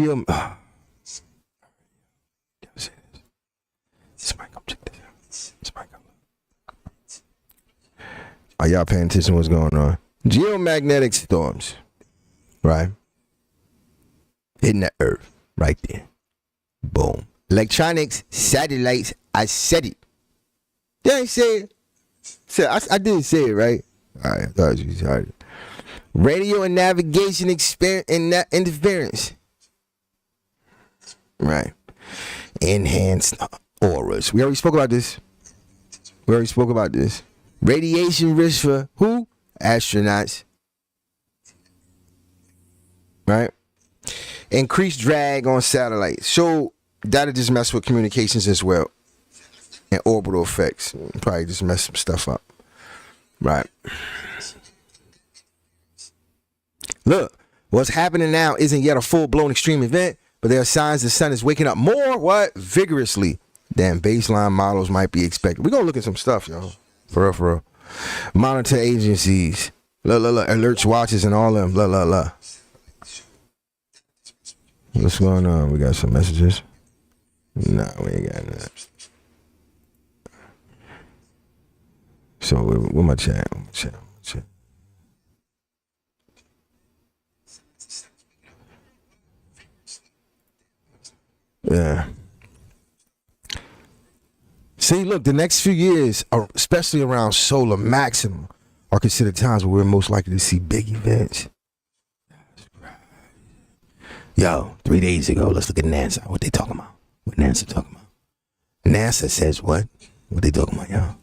mic, come check this out. This mic, come. Are y'all paying attention to what's going on? Geomagnetic storms, right? Hitting the earth right there. Boom. Electronics, satellites, I said it. Yeah, I said it. I didn't say it, right? All right, I thought you heard it. Radio and navigation interference. Right. Enhanced auras. We already spoke about this. Radiation risk for who? Astronauts. Right? Increased drag on satellites. So that'll just mess with communications as well. And orbital effects. Probably just mess some stuff up. Right. Look, what's happening now isn't yet a full-blown extreme event, but there are signs the sun is waking up more, vigorously than baseline models might be expected. We're going to look at some stuff, y'all. For real. Monitor agencies. Look. Alerts, watches, and all of them. Look. What's going on? We got some messages. Nah, we ain't got that. So, where my chat? Yeah. See, look, the next few years, especially around solar maximum, are considered times where we're most likely to see big events. Yo, 3 days ago, let's look at NASA. What they talking about? What NASA talking about? NASA says what? What they talking about, y'all?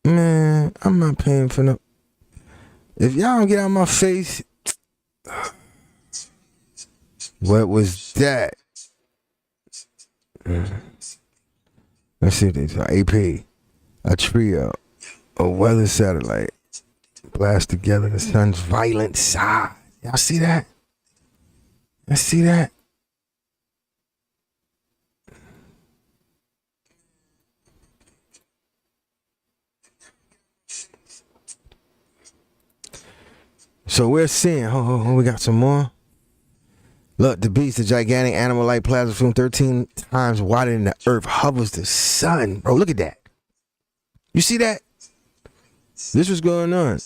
Man, I'm not paying for no. If y'all don't get out of my face. What was that? Let's see this. AP. A trio. A weather satellite. Blast together the sun's violent side. Y'all see that? Y'all see that? So we're seeing, we got some more. Look, the beast, the gigantic animal-like plasma film 13 times wider than the earth, hovers the sun. Bro, look at that. You see that? This was going on.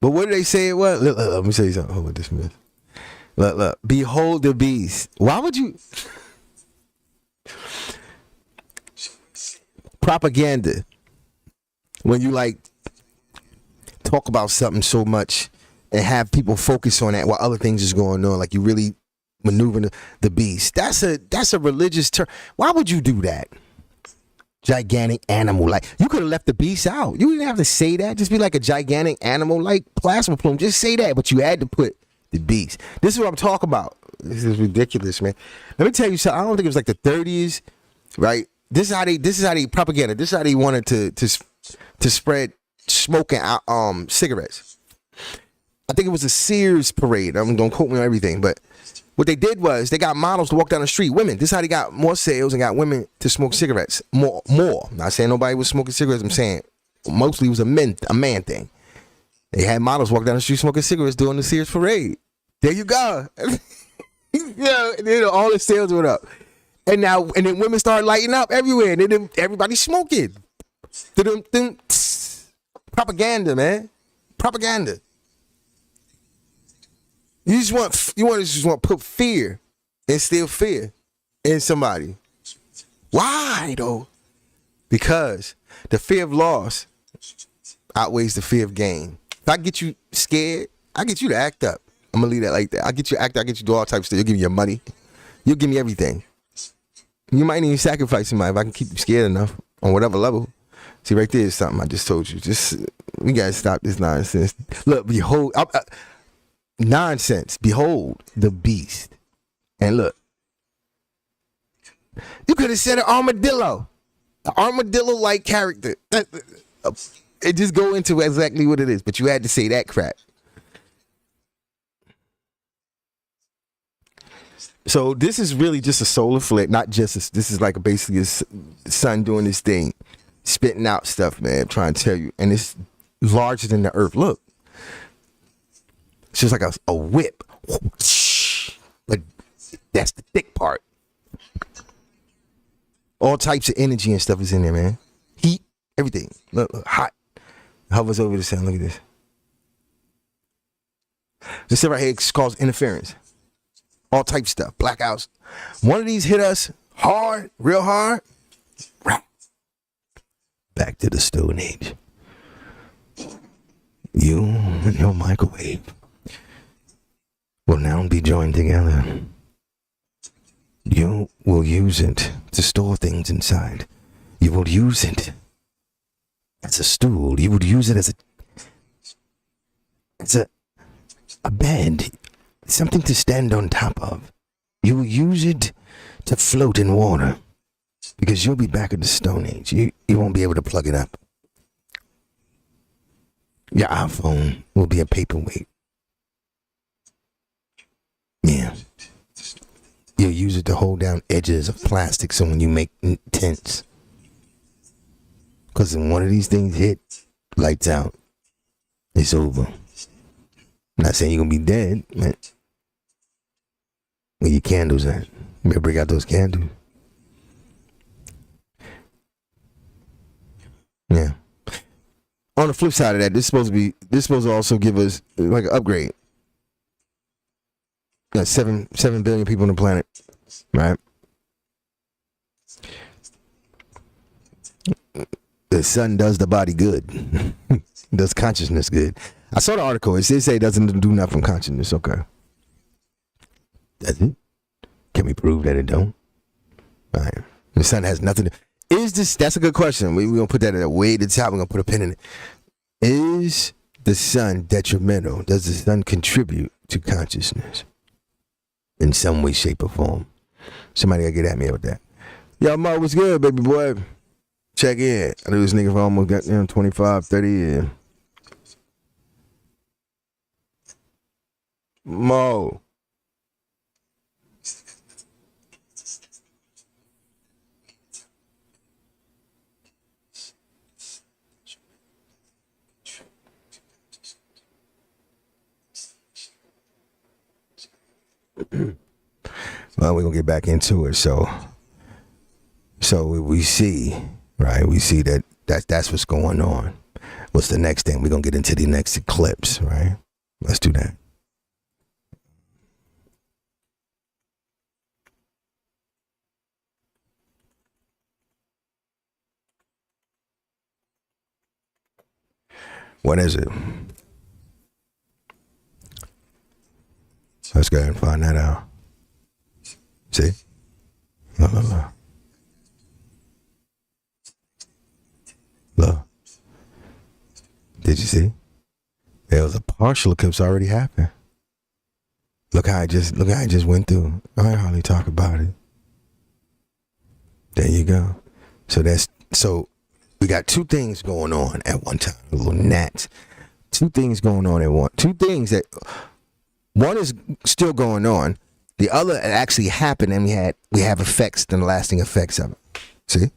But what did they say it was? Look, let me say something. Hold on, this myth. Look. Behold the beast. Why would you... Propaganda. When you talk about something so much and have people focus on that while other things is going on, like you really maneuvering the beast. That's a religious term. Why would you do that? Gigantic animal, you could have left the beast out. You didn't have to say that. Just be like a gigantic animal, like plasma plume. Just say that, but you had to put the beast. This is what I'm talking about. This is ridiculous, man. Let me tell you something. I don't think it was like the 30s, right? This is how they propaganda. This is how they wanted to spread smoking cigarettes. I think it was a Sears parade. Don't quote me on everything, but what they did was they got models to walk down the street. Women. This is how they got more sales and got women to smoke cigarettes. More. Not saying nobody was smoking cigarettes. I'm saying mostly it was a man thing. They had models walk down the street smoking cigarettes during the Sears parade. There you go. Yeah, all the sales went up. And then women started lighting up everywhere. And then everybody smoking. Propaganda, man. Propaganda. You just want to put fear, instill fear in somebody. Why though? Because the fear of loss outweighs the fear of gain. If I get you scared, I get you to act up. I'm gonna leave that like that. I get you to act up. I get you to do all types of stuff. You'll give me your money. You'll give me everything. You might even sacrifice somebody if I can keep you scared enough on whatever level. See, right there is something I just told you. We gotta stop this nonsense. Look, behold, nonsense. Behold the beast. And look, you could have said an armadillo. An armadillo-like character. It just go into exactly what it is, but you had to say that crap. So this is really just a solar flare, not just this is like basically a sun doing this thing, spitting out stuff, man. I'm trying to tell you, and it's larger than the Earth. Look, it's just like a whip, but that's the thick part. All types of energy and stuff is in there, man. Heat, everything. Look, hot. Hovers over the sun. Look at this. This stuff right here causes interference. All type stuff, blackouts. One of these hit us hard, real hard. Right. Back to the Stone Age. You and your microwave will now be joined together. You will use it to store things inside. You will use it as a stool. You would use it as a bed. Something to stand on top of. You will use it to float in water. Because you'll be back in the Stone Age. You won't be able to plug it up. Your iPhone will be a paperweight. Yeah. You'll use it to hold down edges of plastic so when you make tents. Because when one of these things hit, lights out, it's over. I'm not saying you're going to be dead, man. Where your candles at? You better break out those candles. Yeah. On the flip side of that, this is supposed to also give us like an upgrade. Got 7 billion people on the planet, right? The sun does the body good. Does consciousness good. I saw the article. It say it doesn't do nothing from consciousness. Okay. Does it? Can we prove that it don't? All right. The sun has nothing to... That's a good question. We're going to put that at way to the top. We're going to put a pin in it. Is the sun detrimental? Does the sun contribute to consciousness? In some way, shape, or form? Somebody got to get at me with that. Yo, Mo, what's good, baby boy? Check in. I knew this nigga for almost got 25, 30 years. Mo. Well, we're gonna get back into it. So we see, right? We see that's what's going on. What's the next thing? We're gonna get into the next eclipse, right? Let's do that. What is it? Let's go ahead and find that out. See? Look. Did you see? There was a partial eclipse already happened. Look how I just went through. I hardly talk about it. There you go. So we got two things going on at one time. A little gnats. Two things going on at one. Two things that one is still going on. The other actually happened, and we have effects, the lasting effects of it. See?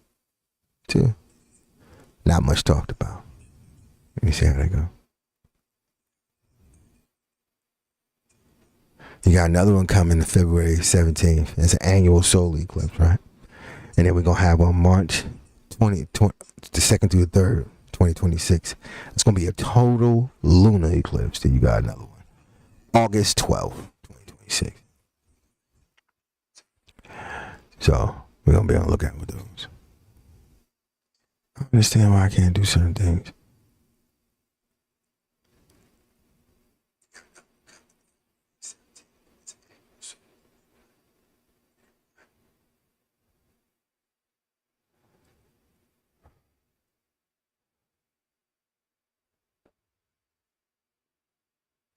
Two. Not much talked about. Let me see how they go. You got another one coming February 17th. It's an annual solar eclipse, right? And then we're going to have on March 20, the 2nd through the 3rd, 2026. It's going to be a total lunar eclipse. Then you got another one. August 12th, 2026. So we're going to be on the lookout for those. I understand why I can't do certain things.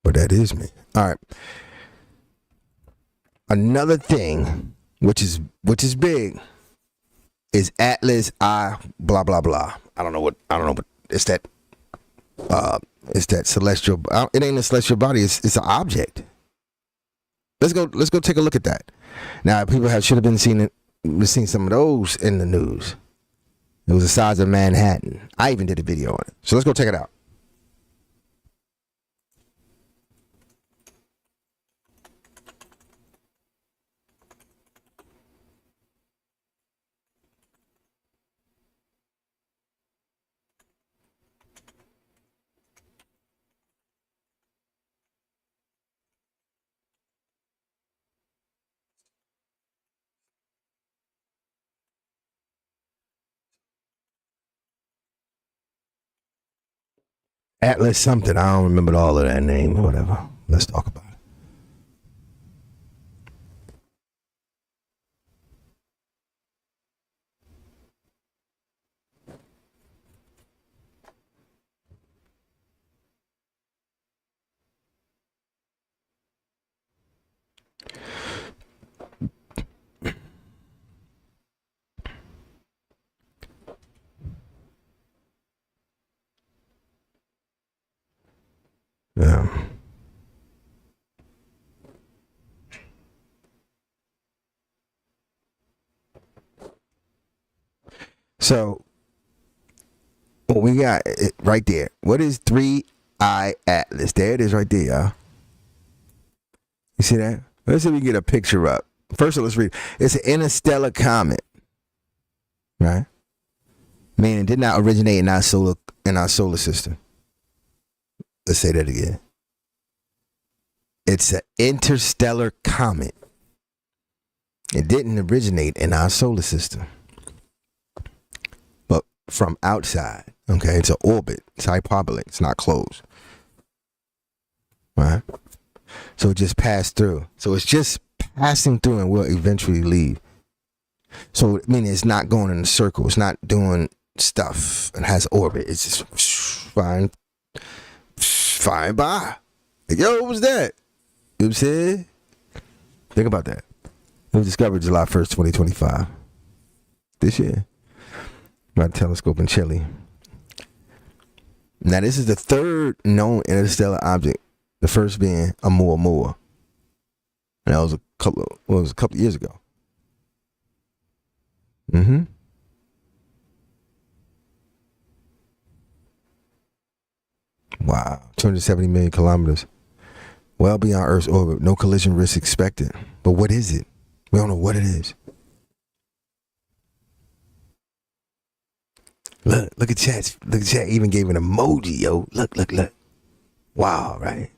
But that is me. All right. Another thing, which is big, is Atlas I blah blah blah. I don't know what it's that. It's that celestial. It ain't a celestial body. It's an object. Let's go take a look at that. Now people should have been seen some of those in the news. It was the size of Manhattan. I even did a video on it. So let's go check it out. Atlas something. I don't remember all of that name or whatever. Let's talk about it. Yeah. So, what we got it right there. What is 3I Atlas? There it is right there, y'all. You see that? Let's see if we can get a picture up. First of all, let's read. It's an interstellar comet, right? Meaning it did not originate in our solar system. Let's say that again. It's an interstellar comet. It didn't originate in our solar system, but from outside. Okay, it's an orbit. It's hyperbolic. It's not closed. Right? So it just passed through. So it's just passing through and will eventually leave. So meaning it's not going in a circle. It's not doing stuff. It has orbit. It's just flying by. Like, yo, what was that? You know what I'm saying? Think about that. It was discovered July 1st, 2025. This year. By a telescope in Chile. Now, this is the third known interstellar object. The first being Oumuamua. And that was a couple years ago. Mm-hmm. Wow. 270 million kilometers. Well beyond Earth's orbit. No collision risk expected. But what is it? We don't know what it is. Look at chat. Look at chat. Even gave an emoji, yo. Look. Wow, right?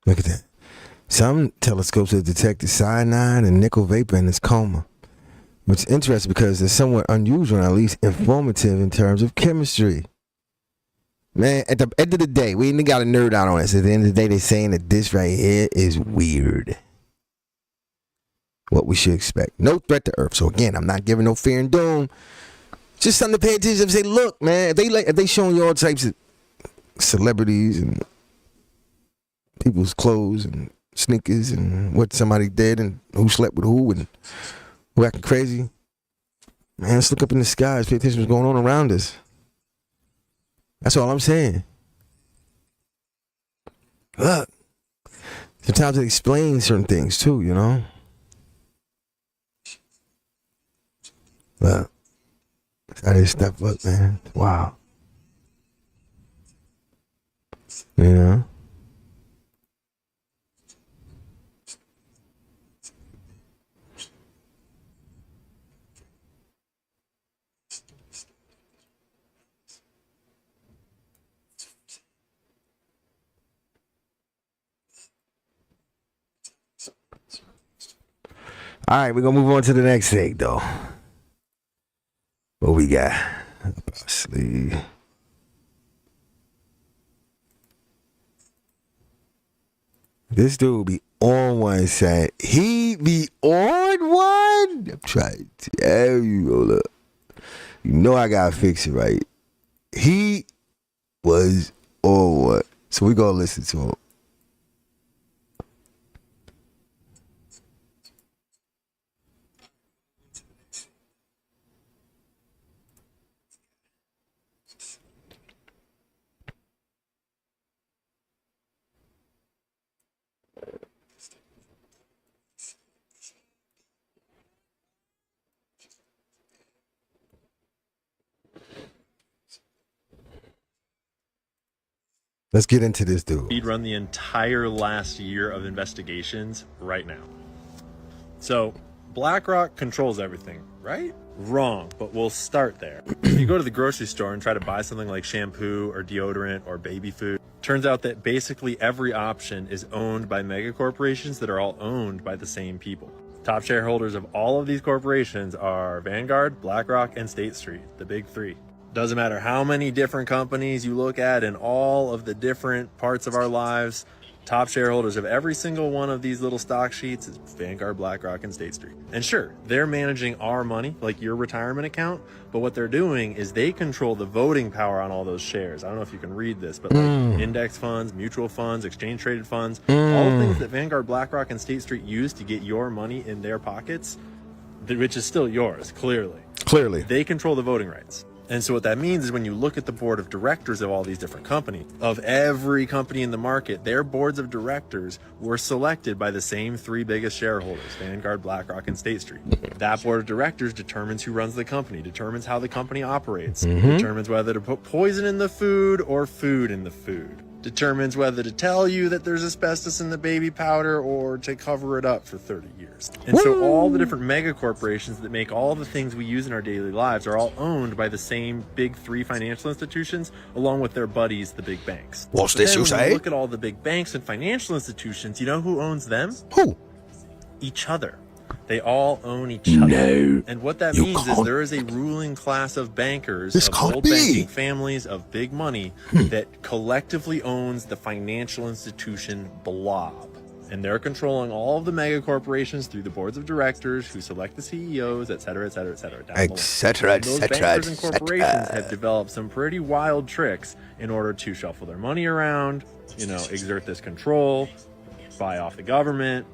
Look at that. Some telescopes have detected cyanide and nickel vapor in its coma. Which is interesting because it's somewhat unusual and at least informative in terms of chemistry. Man, at the end of the day, we ain't got to nerd out on this. At the end of the day, they're saying that this right here is weird. what we should expect. No threat to Earth. So again, I'm not giving no fear and doom. Just something to pay attention to. Say, look, man, if they showing you all types of celebrities and people's clothes and sneakers and what somebody did and who slept with who and who acting crazy, man, let's look up in the skies, pay attention to what's going on around us. That's all I'm saying. Look, sometimes it explains certain things too, you know. Look, how they step up, man. Wow. You know. All right, we're gonna move on to the next thing, though. What we got? Sleeve. This dude be on one side. He be on one. I'm trying to tell you, hold up. You know I gotta fix it, right? He was on one. So we gonna listen to him. Let's get into this dude. He'd run the entire last year of investigations right now. So BlackRock controls everything, right? Wrong, but we'll start there. If you go to the grocery store and try to buy something like shampoo or deodorant or baby food, turns out that basically every option is owned by mega corporations that are all owned by the same people. Top shareholders of all of these corporations are Vanguard, BlackRock, and State Street, the big three. Doesn't matter how many different companies you look at in all of the different parts of our lives, top shareholders of every single one of these little stock sheets is Vanguard, BlackRock, and State Street. And sure, they're managing our money, like your retirement account, but what they're doing is they control the voting power on all those shares. I don't know if you can read this, but like index funds, mutual funds, exchange traded funds, all the things that Vanguard, BlackRock, and State Street use to get your money in their pockets, which is still yours, clearly. Clearly. They control the voting rights. And so what that means is when you look at the board of directors of all these different companies, of every company in the market, their boards of directors were selected by the same three biggest shareholders, Vanguard, BlackRock, and State Street. That board of directors determines who runs the company, determines how the company operates, determines whether to put poison in the food or food in the food, determines whether to tell you that there's asbestos in the baby powder or to cover it up for 30 years. And so all the different mega corporations that make all the things we use in our daily lives are all owned by the same big three financial institutions along with their buddies, the big banks. What's this you say? Look at all the big banks and financial institutions. You know who owns them? Who? Each other. They all own each other. No, and what that means is there is a ruling class of bankers, of old banking families, of big money that collectively owns the financial institution blob. And they're controlling all of the mega corporations through the boards of directors who select the CEOs, et cetera, et cetera, et cetera. Et cetera, et those cetera, bankers and corporations have developed some pretty wild tricks in order to shuffle their money around, exert this control, buy off the government.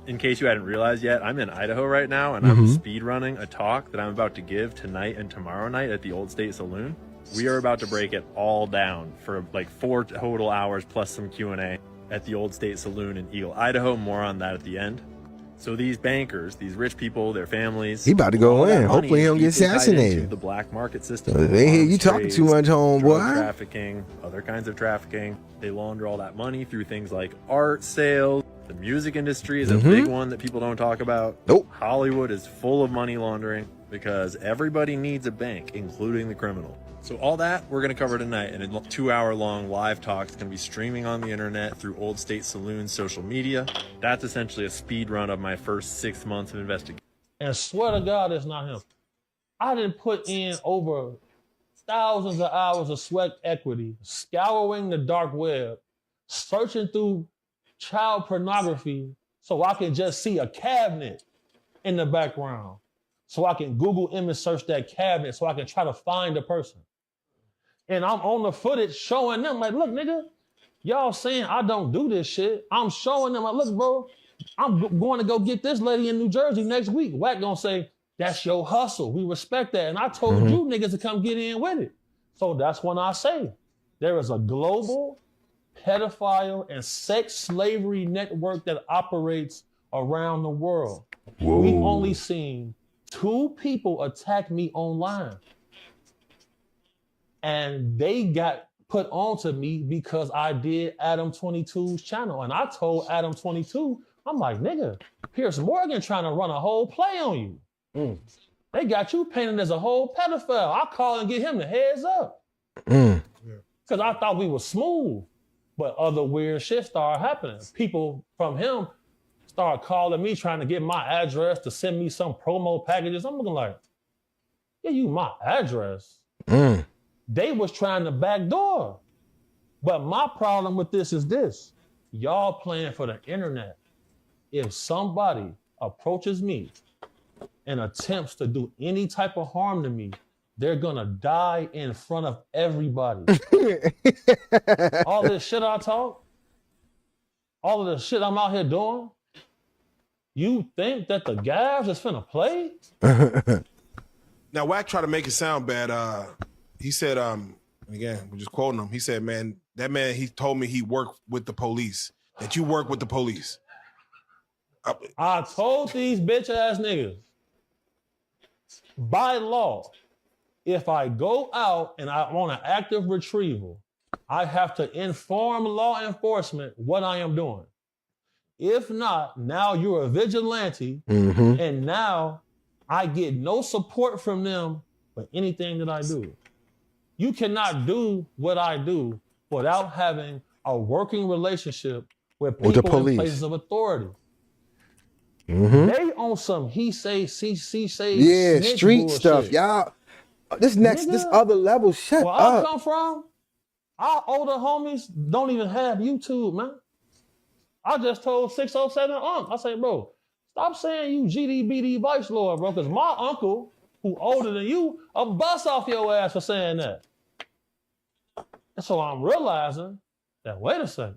In case you hadn't realized yet, I'm in Idaho right now, and I'm speed running a talk that I'm about to give tonight and tomorrow night at the Old State Saloon. We are about to break it all down for like 4 total hours plus some Q&A at the Old State Saloon in Eagle, Idaho. More on that at the end. So these bankers, these rich people, their families, he about to go in. Hopefully he don't get assassinated. The black market system. They hear you talking too much, homeboy. Trafficking, other kinds of trafficking. They launder all that money through things like art sales. The music industry is a big one that people don't talk about. Nope. Hollywood is full of money laundering because everybody needs a bank, including the criminal. So all that we're going to cover tonight in a 2-hour-long live talk. It's going to be streaming on the internet through Old State Saloon's social media. That's essentially a speed run of my first 6 months of investigation. And swear to God, it's not him. I didn't put in over thousands of hours of sweat equity, scouring the dark web, searching through child pornography so I can just see a cabinet in the background so I can Google image search that cabinet so I can try to find the person. And I'm on the footage showing them like, look, nigga, y'all saying I don't do this shit. I'm showing them, like, look, bro, I'm going to go get this lady in New Jersey next week. Wack gonna say, that's your hustle. We respect that. And I told you niggas to come get in with it. So that's when I say there is a global pedophile and sex slavery network that operates around the world. Whoa. We've only seen 2 people attack me online. And they got put onto me because I did Adam 22's channel. And I told Adam 22, I'm like, nigga, Pierce Morgan trying to run a whole play on you. They got you painted as a whole pedophile. I call and get him the heads up. Because I thought we were smooth. But other weird shit started happening. People from him started calling me, trying to get my address to send me some promo packages. I'm looking like, yeah, you my address. They was trying to backdoor. But my problem with this is this. Y'all playing for the internet. If somebody approaches me and attempts to do any type of harm to me, they're gonna die in front of everybody. All this shit I talk, all of the shit I'm out here doing, you think that the guys is finna play? Now, Wack tried to make it sound bad. He said, and again, we're just quoting him. He said, man, that man, he told me he worked with the police, that you work with the police. I told these bitch ass niggas, by law, if I go out and I want an active retrieval, I have to inform law enforcement what I am doing. If not, now you're a vigilante, and now I get no support from them for anything that I do. You cannot do what I do without having a working relationship with people in places of authority. They on some he say, she say, yeah, snitch street bullshit. stuff, y'all. This other level, shut Where up. I come from, our older homies don't even have YouTube, man. I just told 607 Unc, I say, bro, stop saying you GDBD Vice Lord, bro, because my uncle, who older than you, will bust off your ass for saying that. And so I'm realizing that, wait a second.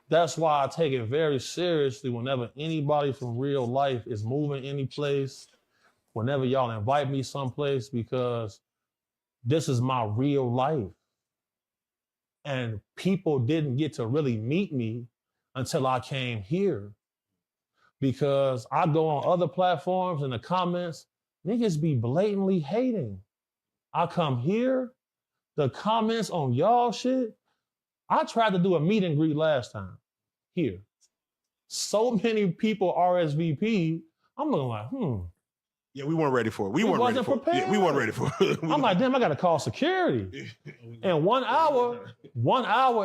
That's why I take it very seriously whenever anybody from real life is moving any place, whenever y'all invite me someplace, because this is my real life. And people didn't get to really meet me until I came here. Because I go on other platforms and the comments, niggas be blatantly hating. I come here, the comments on y'all shit, I tried to do a meet and greet last time here. So many people RSVP, I'm looking like, Yeah, we weren't ready for it. We weren't ready for it. prepared. Yeah, we weren't ready for it. I'm like, damn, I got to call security. In 1 hour,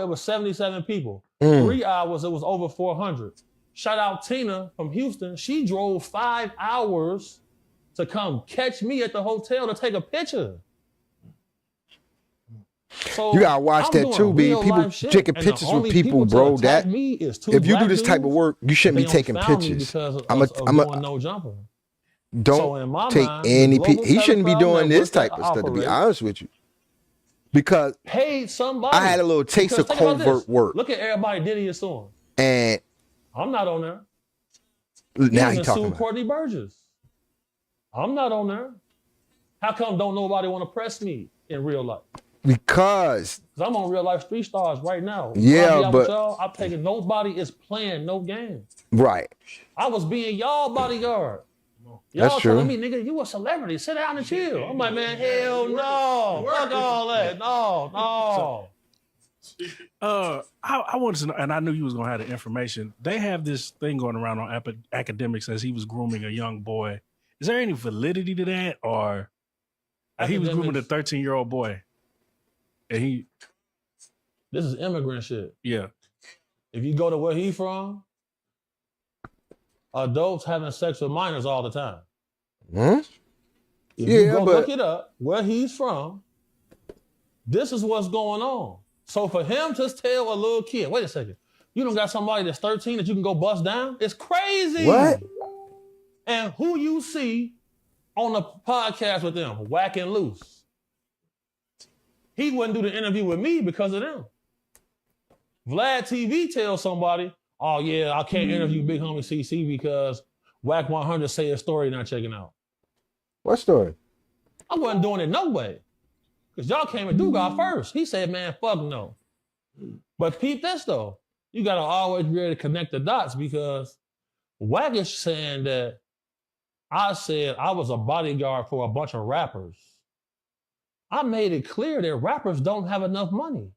it was 77 people. 3 hours, it was over 400. Shout out Tina from Houston. She drove 5 hours to come catch me at the hotel to take a picture. So you gotta watch that too, B. People taking pictures with people, bro. That if you do this type of work, you shouldn't be taking pictures. No jumper. Don't take any. He shouldn't be doing this type of stuff. To be honest with you, because paid somebody. I had a little taste of covert work. Look at everybody Diddy is suing, and I'm not on there. Now he talking about Courtney Burgess. I'm not on there. How come don't nobody want to press me in real life? Because I'm on Real Life Street Stars right now. Yeah, but I'm taking nobody is playing no game. Right. I was being y'all bodyguard. That's Y'all true. telling me, nigga, you a celebrity. Sit down and chill. I'm like, man, hell no. Fuck all that. No. I wanted to know, and I knew you was gonna have the information. They have this thing going around on academics as he was grooming a young boy. Is there any validity to that, or he was grooming a 13-year-old boy? And this is immigrant shit. Yeah. If you go to where he from, adults having sex with minors all the time. If you go look it up, where he's from, this is what's going on. So for him to tell a little kid, wait a second, You don't got somebody that's 13 that you can go bust down? It's crazy. What? And who you see on the podcast with them, whacking loose. He wouldn't do the interview with me because of them. Vlad TV tells somebody, oh yeah, I can't interview Big Homie CC because Whack 100 say a story not checking out. What story? I wasn't doing it no way. Because y'all came and got first. He said, man, fuck no. But peep this though. You gotta always be able to connect the dots because Whack is saying that I said I was a bodyguard for a bunch of rappers. I made it clear that rappers don't have enough money.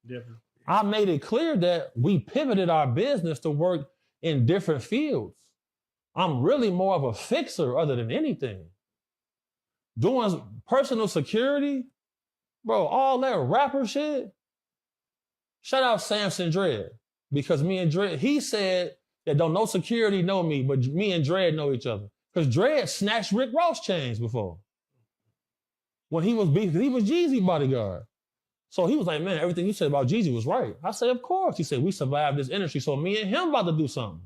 Different. I made it clear that we pivoted our business to work in different fields. I'm really more of a fixer other than anything. Doing personal security, bro, all that rapper shit. Shout out Samson Dredd. Because me and Dredd, he said that don't no security know me, but me and Dredd know each other. Because Dredd snatched Rick Ross chains before. When he was beefing, he was Jeezy bodyguard. So he was like, man, everything you said about Jeezy was right. I said, of course. He said, we survived this industry, so me and him about to do something.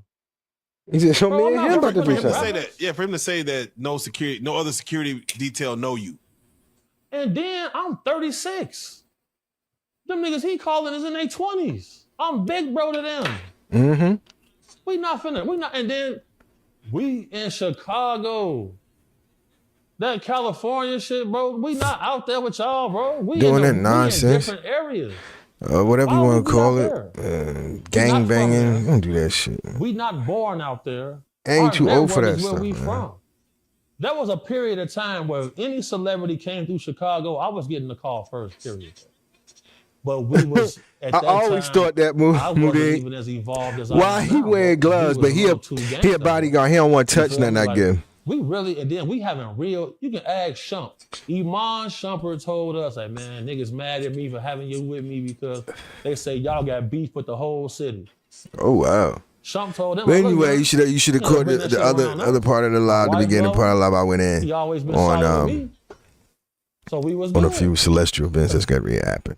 He said, show me and him about to do something. Say that, yeah, for him to say that no other security detail know you. And then I'm 36. Them niggas he calling is in their 20s. I'm big bro to them. Mm-hmm. And then we in Chicago. That California shit, bro, we not out there with y'all, bro. We doing that we nonsense. in different areas. Whatever you want to call it. Gang banging. Don't do that shit. We not born out there. And you too old for that where stuff, we man. from. There was a period of time where any celebrity came through Chicago, I was getting the call first, period. But we was at that I always time, thought that move. I wasn't even as evolved as I Why am he now, wearing gloves, but he a bodyguard. He don't want to touch nothing I give. We really, and then we having real, you can ask Shump. Iman Shumpert told us, like, man, niggas mad at me for having you with me because they say y'all got beef with the whole city. Oh, wow. Shump told them. But anyway, you should have caught the other part of the live, the beginning part of the live I went in He always been solid with me. So we was on a good. few celestial events that's got to happen.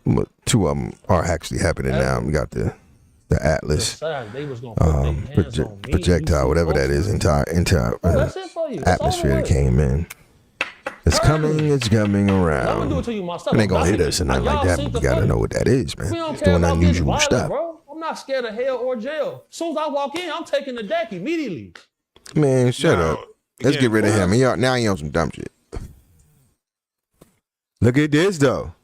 But two of them are actually happening now. We got the Atlas They was gonna put their hands on me. projectile, whatever that is, entire That's it for you. That's atmosphere all it that came in. It's coming around. I'm gonna do it to you myself. It ain't gonna hit us or nothing like that, but we gotta know what that is, man. We don't It's care doing about getting unusual violent, stuff. bro. I'm not scared of hell or jail. As soon as I walk in, I'm taking the deck immediately. Man, shut up. Let's get rid of him. Now he on some dumb shit. Look at this though.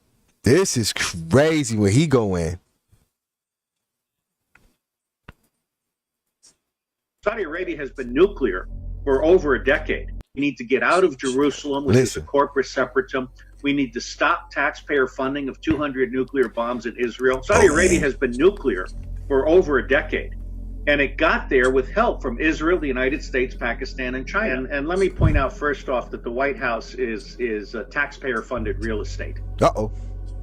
This is crazy where he go in. Saudi Arabia has been nuclear for over a decade. We need to get out of Jerusalem, which is a corporate separatism. We need to stop taxpayer funding of 200 nuclear bombs in Israel. Saudi Arabia has been nuclear for over a decade. And it got there with help from Israel, the United States, Pakistan, and China. And let me point out first off that the White House is taxpayer-funded real estate. Uh-oh.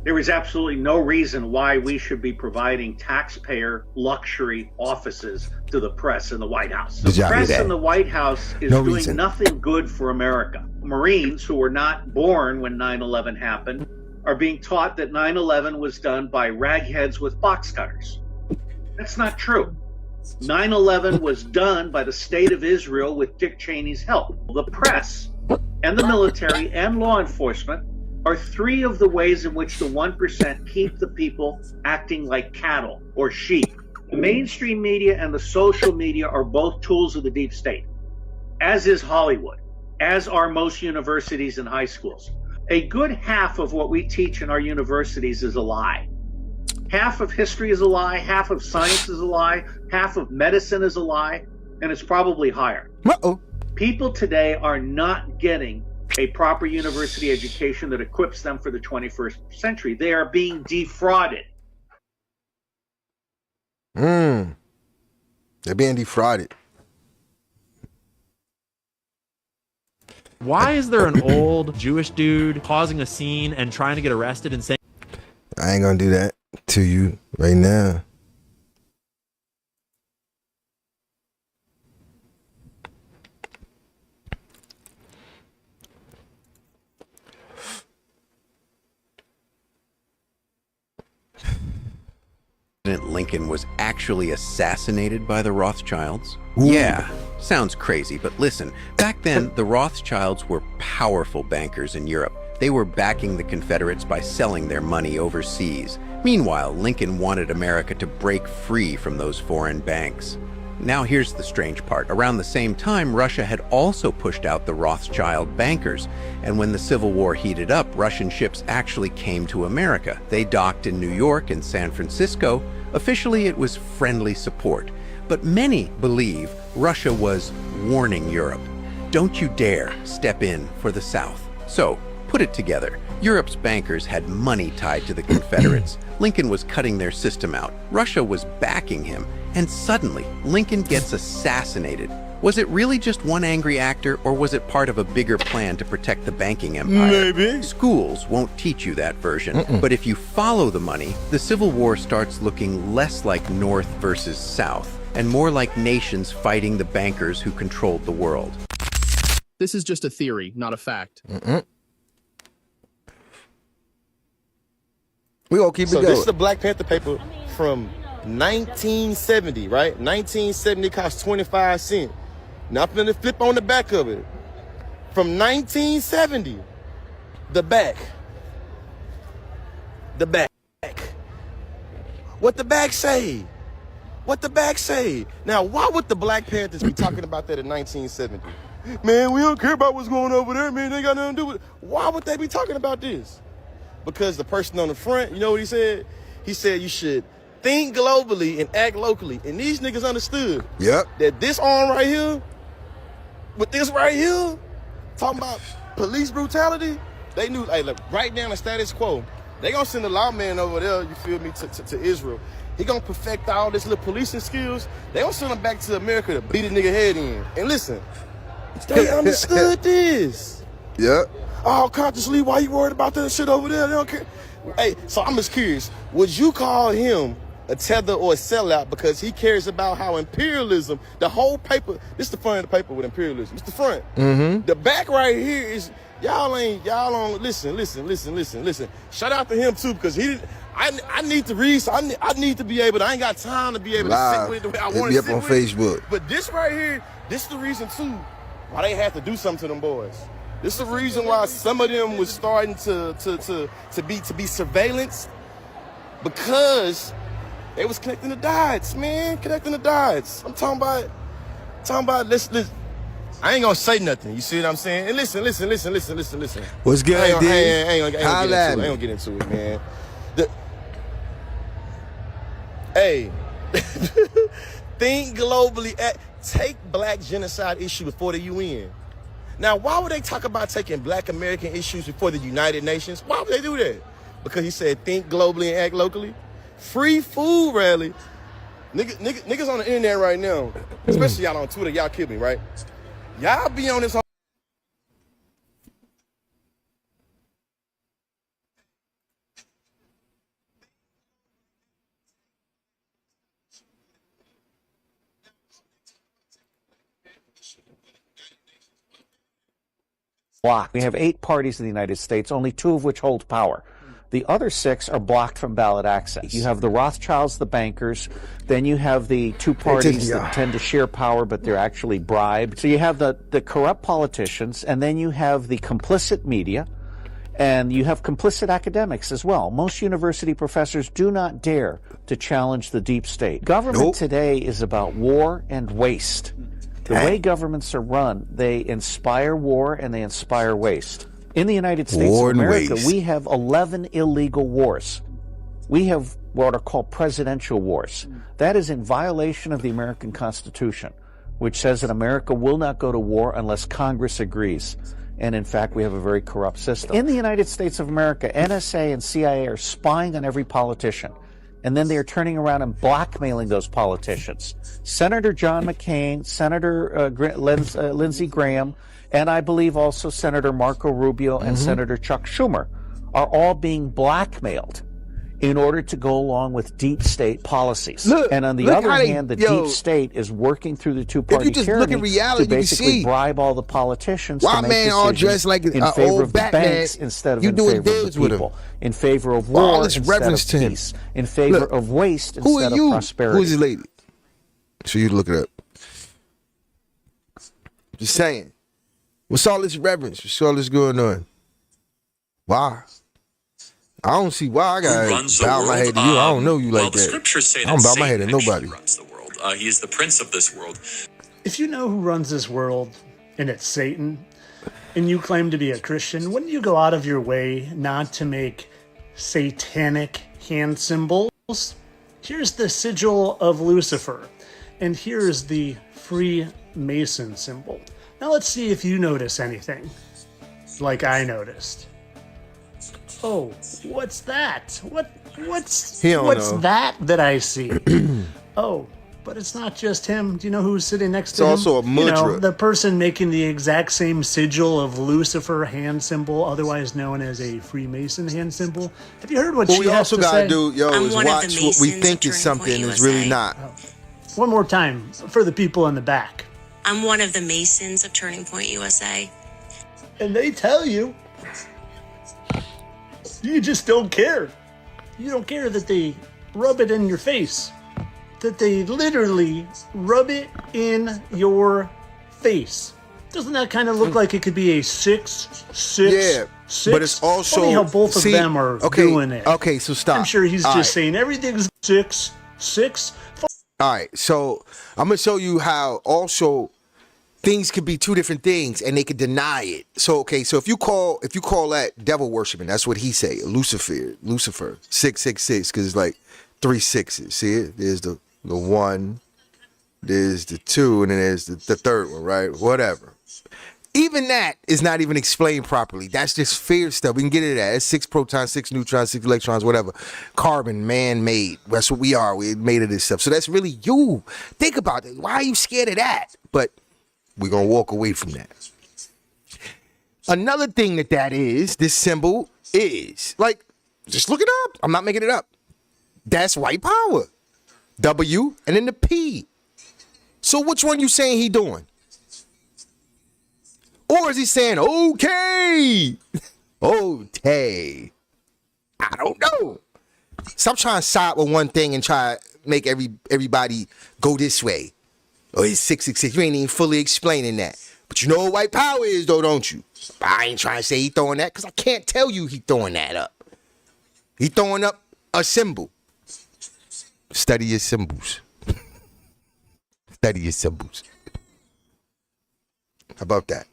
There is absolutely no reason why we should be providing taxpayer luxury offices to the press in the White House. The press in the White House is doing nothing good for America. Marines who were not born when 9/11 happened are being taught that 9/11 was done by ragheads with box cutters. That's not true. 9/11 was done by the state of Israel with Dick Cheney's help. The press and the military and law enforcement are three of the ways in which the 1% keep the people acting like cattle or sheep. The mainstream media and the social media are both tools of the deep state, as is Hollywood, as are most universities and high schools. A good half of what we teach in our universities is a lie. Half of history is a lie, half of science is a lie, half of medicine is a lie, and it's probably higher. Uh-oh. People today are not getting a proper university education that equips them for the 21st century. They are being defrauded. They're being defrauded. Why is there an old Jewish dude causing a scene and trying to get arrested and saying, I ain't gonna do that to you right now. Lincoln was actually assassinated by the Rothschilds? Yeah, sounds crazy, but listen, back then, the Rothschilds were powerful bankers in Europe. They were backing the Confederates by selling their money overseas. Meanwhile, Lincoln wanted America to break free from those foreign banks. Now here's the strange part. Around the same time, Russia had also pushed out the Rothschild bankers. And when the Civil War heated up, Russian ships actually came to America. They docked in New York and San Francisco. Officially, it was friendly support. But many believe Russia was warning Europe. Don't you dare step in for the South. So, put it together. Europe's bankers had money tied to the Confederates. Lincoln was cutting their system out. Russia was backing him. And suddenly, Lincoln gets assassinated. Was it really just one angry actor, or was it part of a bigger plan to protect the banking empire? Maybe. Schools won't teach you that version. But if you follow the money, the Civil War starts looking less like North versus South, and more like nations fighting the bankers who controlled the world. This is just a theory, not a fact. We gonna keep it So going. this is the Black Panther paper from 1970, right? 1970 cost 25 cents. Now I'm gonna flip on the back of it. From 1970, the back. The back. What the back say? What the back say? Now, why would the Black Panthers be talking about that in 1970? Man, we don't care about what's going over there, man. They ain't got nothing to do with it. Why would they be talking about this? Because the person on the front, you know what he said? He said you should think globally and act locally. And these niggas understood that this arm right here, with this right here, talking about police brutality, they knew, hey, look, right down the status quo. They gonna send a lawman over there, you feel me, to Israel. He gonna perfect all this little policing skills. They gonna send him back to America to beat a nigga head in. And listen, they understood this. Oh, consciously, why you worried about that shit over there? They don't care. Hey, so I'm just curious. Would you call him a tether or a sellout because he cares about how imperialism, the whole paper, this is the front of the paper with imperialism. It's the front. The back right here is, y'all don't, listen. Shout out to him too, because he didn't, I need to read, so I need to be able to, I ain't got time to be able to sit with it the way I want to sit on with Facebook. it. But this right here, this is the reason too why they had to do something to them boys. This is the reason why some of them was starting to be surveillanced, because they was connecting the dots, man. Connecting the dots. I'm talking about listen. I ain't gonna say nothing. You see what I'm saying? And listen. What's good, I dude? ain't gonna get into it, man. Hey, think globally. Take black genocide issue before the UN. Now, why would they talk about taking black American issues before the United Nations? Why would they do that? Because he said, think globally and act locally. Free food rally. Niggas on the internet right now, especially y'all on Twitter, y'all kill me, right? Y'all be on this whole blocked. We have 8 parties in the United States, only 2 of which hold power. The other 6 are blocked from ballot access. You have the Rothschilds, the bankers, then you have the 2 parties that tend to share power, but they're actually bribed. So you have the corrupt politicians, and then you have the complicit media, and you have complicit academics as well. Most university professors do not dare to challenge the deep state. Government today is about war and waste. The way governments are run, they inspire war and they inspire waste. In the United States of America, we have 11 illegal wars. We have what are called presidential wars. That is in violation of the American Constitution, which says that America will not go to war unless Congress agrees. And in fact, we have a very corrupt system. In the United States of America, NSA and CIA are spying on every politician. And then they are turning around and blackmailing those politicians. Senator John McCain, Senator Lindsey Graham, and I believe also Senator Marco Rubio and Senator Chuck Schumer are all being blackmailed in order to go along with deep state policies. Look, and on the look other how they- hand, the yo, deep state is working through the two-party just look tyranny at reality, to you can basically see. bribe all the politicians Why to make man all decisions dressed like in a favor old of the Batman? banks instead of You in doing favor of the deals with 'em. people, in favor of Why all war this instead reverence of to him? peace, in favor Look, of waste Who instead are you? of prosperity. Who's this lady? So you look it up. Just saying. What's all this reverence? What's all this going on? Why? I don't see why I gotta bow my head to you. I don't know you like the that. scriptures say I don't that bow my head to Satan actually nobody. runs the world. He is the prince of this world. If you know who runs this world, and it's Satan, and you claim to be a Christian, wouldn't you go out of your way not to make satanic hand symbols? Here's the sigil of Lucifer, and here's the Freemason symbol. Now let's see if you notice anything, like I noticed. Oh, what's that? What's He don't know. that I see? Oh, but it's not just him. Do you know who's sitting next to him? It's also a You know, mudra. the person making the exact same sigil of Lucifer hand symbol, otherwise known as a Freemason hand symbol. Have you heard what What she we has also to gotta say? do, yo, is watch what we think is something is really not. One more time for the people in the back. I'm one of the Masons of Turning Point USA. And they tell you, you just don't care. You don't care that they rub it in your face. That they literally rub it in your face. Doesn't that kind of look like it could be a 666? Yeah, but it's also Funny how both of see, them are okay, doing it. Okay, so stop. I'm sure he's All just right. saying everything's 666. All right, so I'm gonna show you how also things could be two different things and they could deny it. So okay, so if you call that devil worshiping, that's what he say, Lucifer 666, because it's like 3 6s. See it? There's the 1, there's the 2, and then there's the third one, right? Whatever. Even that is not even explained properly. That's just fear stuff. We can get into that. It's 6 protons, 6 neutrons, 6 electrons, whatever. Carbon, man-made. That's what we are. We're made of this stuff. So that's really you. Think about it. Why are you scared of that? But we're going to walk away from that. Another thing that is, this symbol is, like, just look it up. I'm not making it up. That's white power. W and then the P. So which one you saying he doing? Or is he saying, okay? Okay. I don't know. Stop trying to side with one thing and try to make everybody go this way. Oh, it's 666. You ain't even fully explaining that. But you know what white power is, though, don't you? I ain't trying to say he throwing that because I can't tell you he throwing that up. He throwing up a symbol. Study your symbols. Study your symbols. How about that?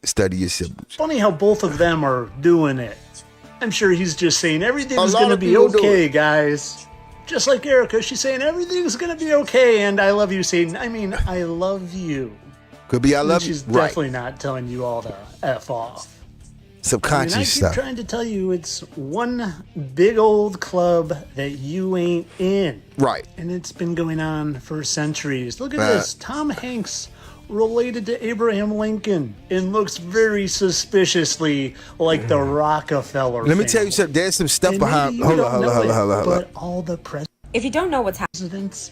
Study your symbols. Funny how both of them are doing it. I'm sure he's just saying everything's lot going to of be people do okay, it. guys. Just like Erica, she's saying everything's going to be okay, and I love you, Satan. I mean, I love you. Could be I love you. She's Right. definitely not telling you all to F off. Subconscious I keep stuff. trying to tell you it's one big old club that you ain't in. Right. And it's been going on for centuries. Look at this. Tom Hanks related to Abraham Lincoln and looks very suspiciously like the Rockefeller Let me tell you something. There's some stuff behind. Hold on. But all the If you don't know what's presidents,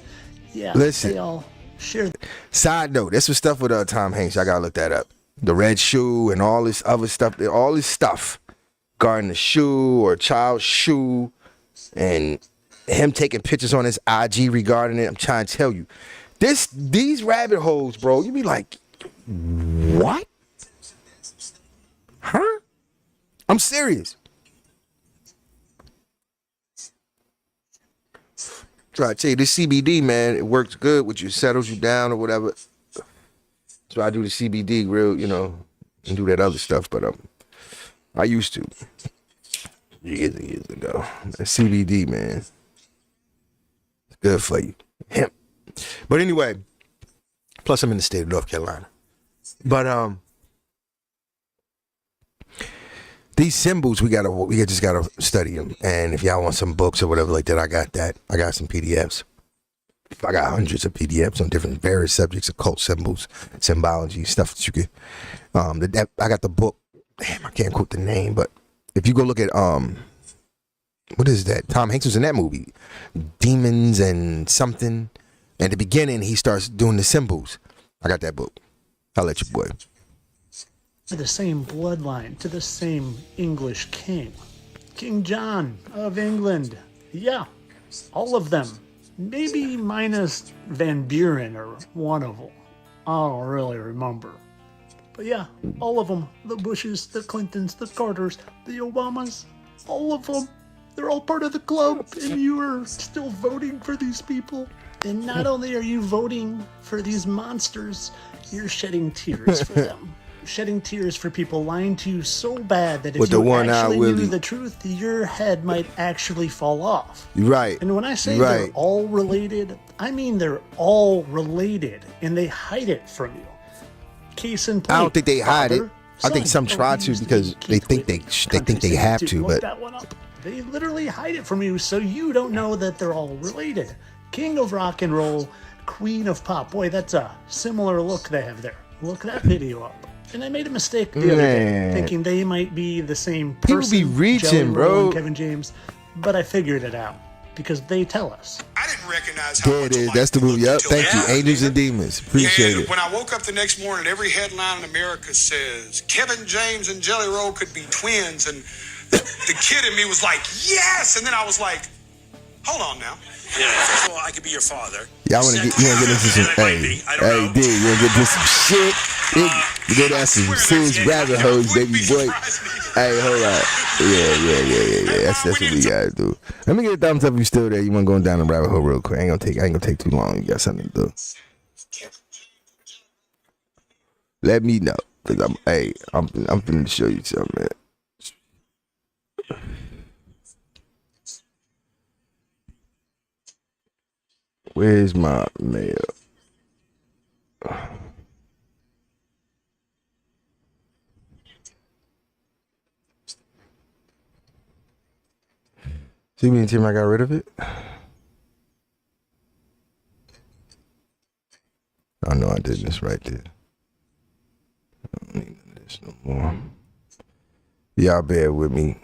yeah, Listen. they all share. Side note, there's some stuff with Tom Hanks. I gotta look that up. The red shoe and all this other stuff. All this stuff regarding the shoe or child's shoe and him taking pictures on his IG regarding it. I'm trying to tell you. These rabbit holes, bro, you be like, what? Huh? I'm serious. Try to tell you, this CBD, man, it works good with you, settles you down or whatever. So I do the CBD real, and do that other stuff, but I used to years and years ago. That CBD, man, it's good for you. Hemp. But anyway, plus I'm in the state of North Carolina. But these symbols we just gotta study them. And if y'all want some books or whatever like that, I got that. I got some PDFs. I got hundreds of PDFs on different various subjects, occult symbols, symbology, stuff that you could. I got the book. Damn, I can't quote the name, but if you go look at what is that? Tom Hanks was in that movie, Demons and something. At the beginning, he starts doing the symbols. I got that book. I'll let you, boy. To the same bloodline, to the same English king. King John of England. Yeah, all of them. Maybe minus Van Buren or one of them. I don't really remember. But yeah, all of them. The Bushes, the Clintons, the Carters, the Obamas. All of them. They're all part of the club, and you are still voting for these people. And not only are you voting for these monsters, you're shedding tears for them. Shedding tears for people lying to you so bad that if With the you one-eyed actually Willie. knew the truth, your head might actually fall off. You're right. And when I say You're they're right. all related, I mean they're all related, and they hide it from you. Case in point. I don't think they hide it. father, I think some son. try to because they think they have to, Look but that one up. They literally hide it from you so you don't know that they're all related. King of rock and roll, queen of pop. Boy, that's a similar look they have there. Look that video up. And I made a mistake the other day, Man. thinking they might be the same People person. be reaching, Jelly Roll bro. and Kevin James, but I figured it out because they tell us. there it is. That's the movie. Yep. Thank you. Angels and Demons. Appreciate And it. when I woke up the next morning, every headline in America says Kevin James and Jelly Roll could be twins, and the kid in me was like, yes! And then I was like, hold on now. Yeah, first of all, I could be your father. Y'all want to get into some, hey, D, you want to get into some shit? You go down some serious rabbit holes, baby boy. Hey, hold on. Yeah. That's what we gotta do. Let me get a thumbs up if you still there. You want to go down the rabbit hole real quick? I ain't gonna take too long. You got something to do. Let me know, cause I'm finna show you something, man. Where's my mail? See me and Tim, I got rid of it. Oh no, I didn't. It's right there. I don't need this no more. Y'all bear with me.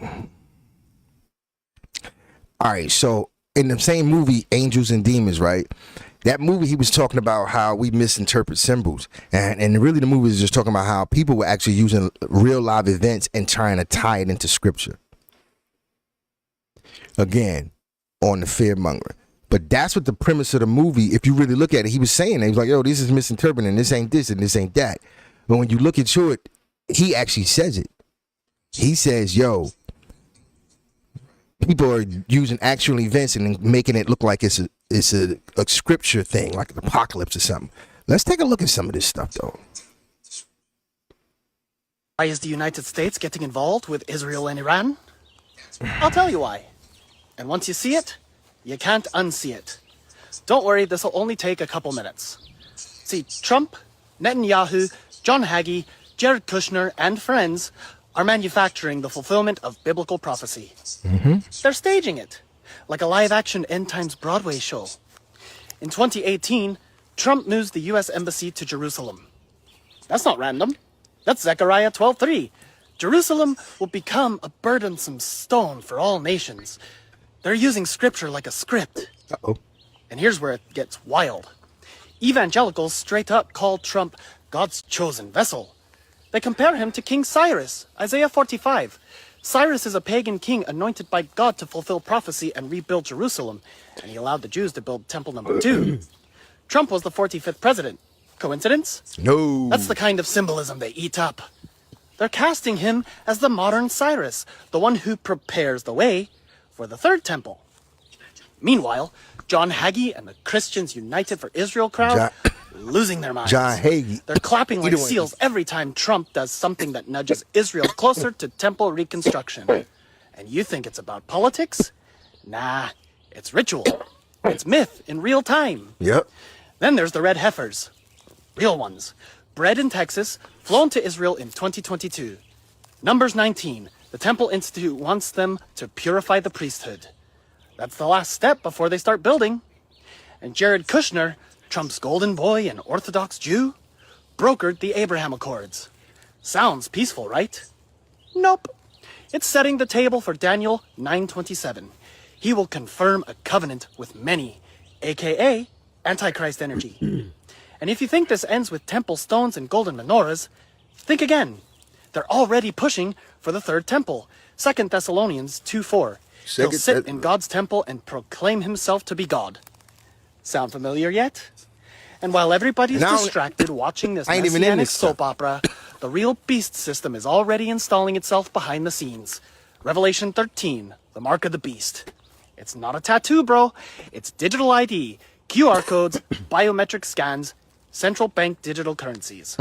All right, so in the same movie, Angels and Demons, right? That movie, he was talking about how we misinterpret symbols. And really the movie is just talking about how people were actually using real live events and trying to tie it into scripture. Again, on the fear-mongering. But that's what the premise of the movie, if you really look at it, he was saying, he was like, yo, this is misinterpreting, this ain't this and this ain't that. But when you look into it, he actually says it. He says, yo, people are using actual events and making it look like it's a scripture thing, like an apocalypse or something. Let's take a look at some of this stuff, though. Why is the United States getting involved with Israel and Iran? I'll tell you why. And once you see it, you can't unsee it. Don't worry, this will only take a couple minutes. See, Trump, Netanyahu, John Hagee, Jared Kushner, and friends are manufacturing the fulfillment of biblical prophecy. They're staging it, like a live-action end times Broadway show. In 2018, Trump moves the U.S. Embassy to Jerusalem. That's not random. That's Zechariah 12:3. Jerusalem will become a burdensome stone for all nations. They're using scripture like a script. Uh-oh. And here's where it gets wild. Evangelicals straight up call Trump God's chosen vessel. They compare him to King Cyrus, Isaiah 45. Cyrus is a pagan king anointed by God to fulfill prophecy and rebuild Jerusalem, and he allowed the Jews to build temple number 2. Trump was the 45th president. Coincidence? No. That's the kind of symbolism they eat up. They're casting him as the modern Cyrus, the one who prepares the way for the third temple. Meanwhile, John Hagee and the Christians United for Israel crowd losing their minds. John Hagee. They're clapping like Either way. seals every time Trump does something that nudges Israel closer to temple reconstruction. And you think it's about politics? Nah, it's ritual. It's myth in real time. Yep. Then there's the red heifers. Real ones. Bred in Texas, flown to Israel in 2022. Numbers 19. The Temple Institute wants them to purify the priesthood. That's the last step before they start building. And Jared Kushner, Trump's golden boy and Orthodox Jew, brokered the Abraham Accords. Sounds peaceful, right? Nope. It's setting the table for Daniel 9:27. He will confirm a covenant with many, aka Antichrist energy. And if you think this ends with temple stones and golden menorahs, think again. They're already pushing for the third temple. 2 Thessalonians 2:4. He'll sit in God's temple and proclaim himself to be God. Sound familiar yet? And while everybody's distracted watching this messianic soap opera, the real beast system is already installing itself behind the scenes. Revelation 13, the mark of the beast. It's not a tattoo, bro. It's digital ID, QR codes, biometric scans, central bank digital currencies.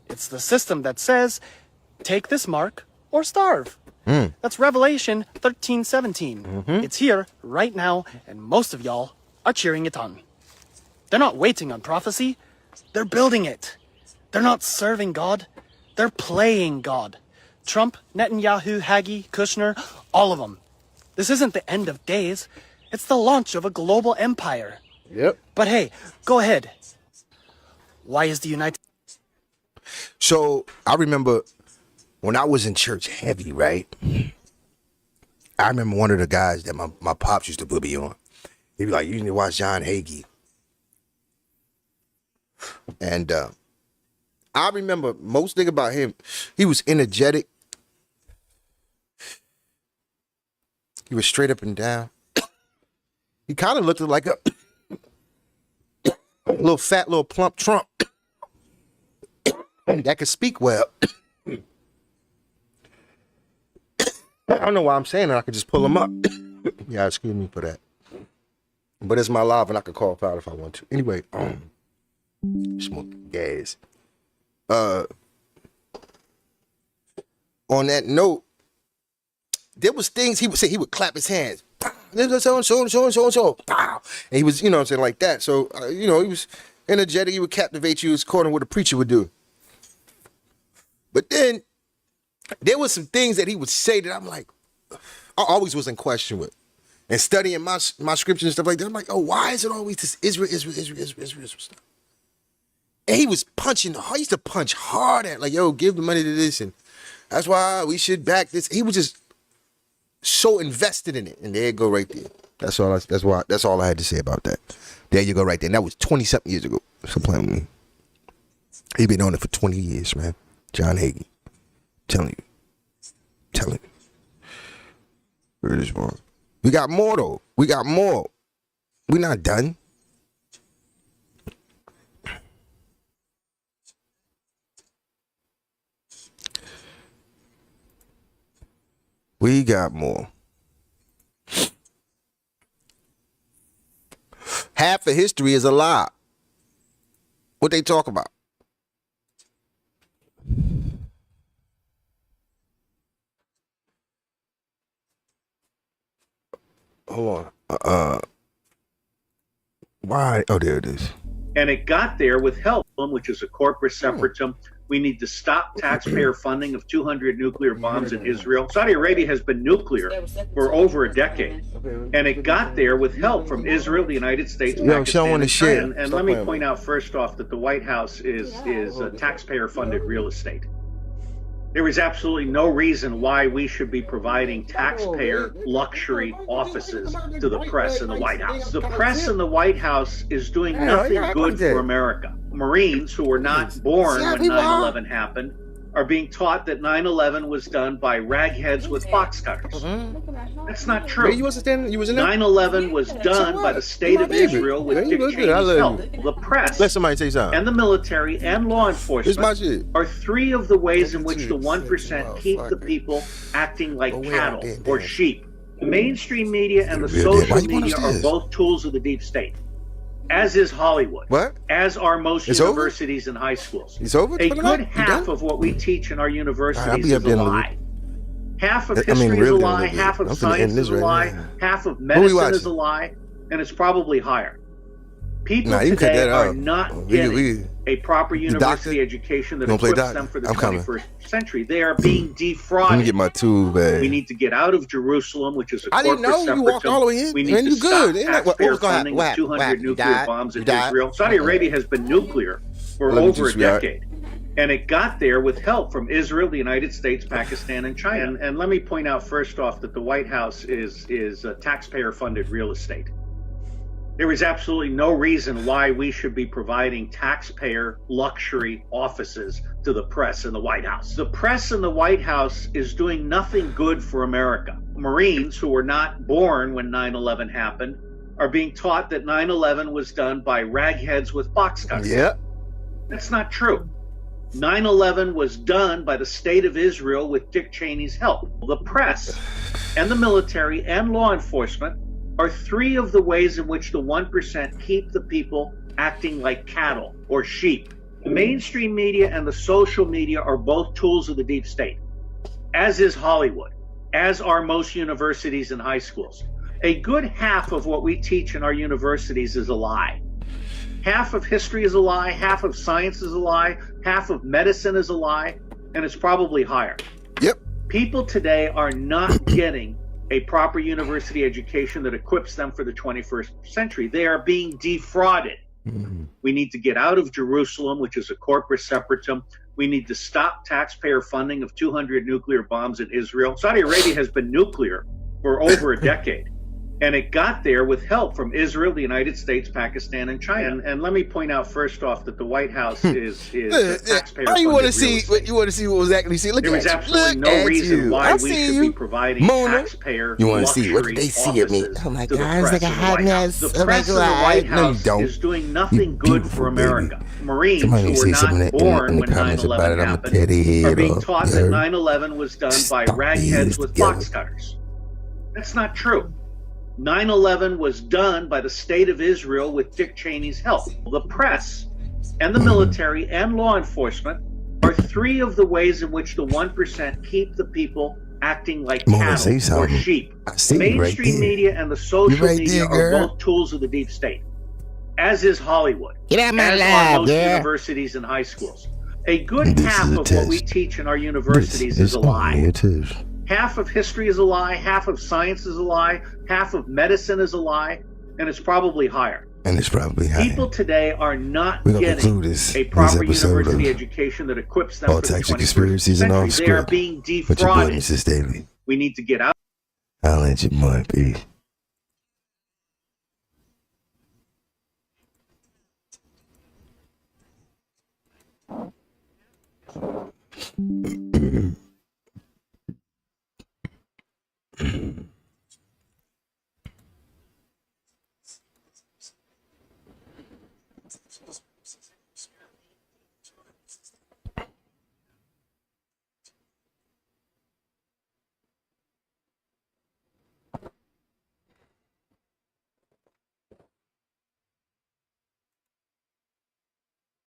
It's the system that says, take this mark or starve. That's Revelation 13:17. It's here right now, and most of y'all are cheering it on. They're not waiting on prophecy. They're building it. They're not serving God. They're playing God. Trump, Netanyahu, Hagee, Kushner, all of them. This isn't the end of days. It's the launch of a global empire. Yep. But hey, go ahead. Why is the United... So I remember when I was in church heavy, right? I remember one of the guys that my pops used to put me on. He'd be like, you need to watch John Hagee. And I remember most thing about him, he was energetic. He was straight up and down. He kind of looked like a little fat, little plump Trump that could speak well. I don't know why I'm saying that. I could just pull him up. Yeah, excuse me for that. But it's my live and I could cough out if I want to. Anyway, smoke gas. On that note, there was things he would say. He would clap his hands. So. And he was, you know what I'm saying, like that. So, you know, he was energetic. He would captivate you according to what a preacher would do. But then there was some things that he would say that I'm like, I always was in question with. And studying my scriptures and stuff like that, I'm like, oh, why is it always this Israel stuff? And he was punching hard. He used to punch hard at, like, yo, give the money to this, and that's why we should back this. He was just so invested in it. And there you go right there. That's all I had to say about that. There you go right there. And that was 20-something years ago. So playing with me. He been on it for 20 years, man. John Hagee. Telling you. Where is one? We got more though. We got more. We're not done. We got more. Half of history is a lie. What they talk about? Hold on. Why? Oh, there it is. And it got there with help, which is a corporate separatism. We need to stop taxpayer funding of 200 nuclear bombs in Israel. Saudi Arabia has been nuclear for over a decade. And it got there with help from Israel, the United States, Pakistan, and China. And let me point out first off that the White House is taxpayer-funded real estate. There is absolutely no reason why we should be providing taxpayer luxury offices to the press in the White House. The press in the White House is doing nothing good for America. Marines who were not born when 9/11 happened are being taught that 9/11 was done by ragheads with box cutters. That's not true. 9/11 was done by the state of Israel with Dick Cheney's help. The press and the military and law enforcement are three of the ways in which the 1% keep the people acting like cattle or sheep. The mainstream media and the social media are both tools of the deep state. As is Hollywood. What? As are most universities and high schools. A good half of what we teach in our universities is a lie. Half of history is a lie, half of science is a lie, half of medicine is a lie, and it's probably higher. People today are not getting a proper university education that equips them for the 21st century. They are being defrauded. Let me get my tube bag. We need to get out of Jerusalem, which is a I didn't know you walked all the way in. We need to stop taxpayer funding of 200 nuclear bombs in Israel. Saudi Arabia has been nuclear for over a decade. And it got there with help from Israel, the United States, Pakistan, and China. And let me point out first off that the White House is taxpayer-funded real estate. There is absolutely no reason why we should be providing taxpayer luxury offices to the press in the White House. The press in the White House is doing nothing good for America. Marines who were not born when 9/11 happened are being taught that 9/11 was done by ragheads with box cutters. Yep. That's not true. 9/11 was done by the state of Israel with Dick Cheney's help. The press and the military and law enforcement are three of the ways in which the 1% keep the people acting like cattle or sheep. The mainstream media and the social media are both tools of the deep state, as is Hollywood, as are most universities and high schools. A good half of what we teach in our universities is a lie. Half of history is a lie, half of science is a lie, half of medicine is a lie, and it's probably higher. Yep. People today are not getting a proper university education that equips them for the 21st century. They are being defrauded. We need to get out of Jerusalem, which is a corporate separatism. We need to stop taxpayer funding of 200 nuclear bombs in Israel. Saudi Arabia has been nuclear for over a decade. And it got there with help from Israel, the United States, Pakistan, and China. And let me point out first off that the White House is taxpayer. Oh, you want to see what you want to see what was actually see? Look there at was you. absolutely Look no at reason you. why I we see should you. be providing Mona. taxpayer. You want to see what did they see at me? Oh my God! It's like a hot mess. The press in the White House is doing nothing good for America. Marines who were not born when 9/11 happened are being taught that 9/11 was done by ragheads with box cutters. That's not true. 9/11 was done by the state of Israel with Dick Cheney's help. The press and the military and law enforcement are three of the ways in which the 1% keep the people acting like cattle or sheep. Mainstream media and the social media are both tools of the deep state, as is Hollywood, as are most universities and high schools. A good half of what we teach in our universities is a lie. Half of history is a lie, half of science is a lie, half of medicine is a lie, and it's probably higher. People today are not getting a proper university education that equips them for the 21st century. They are being defrauded. Misterstaley. We need to get out. I'll let you more be.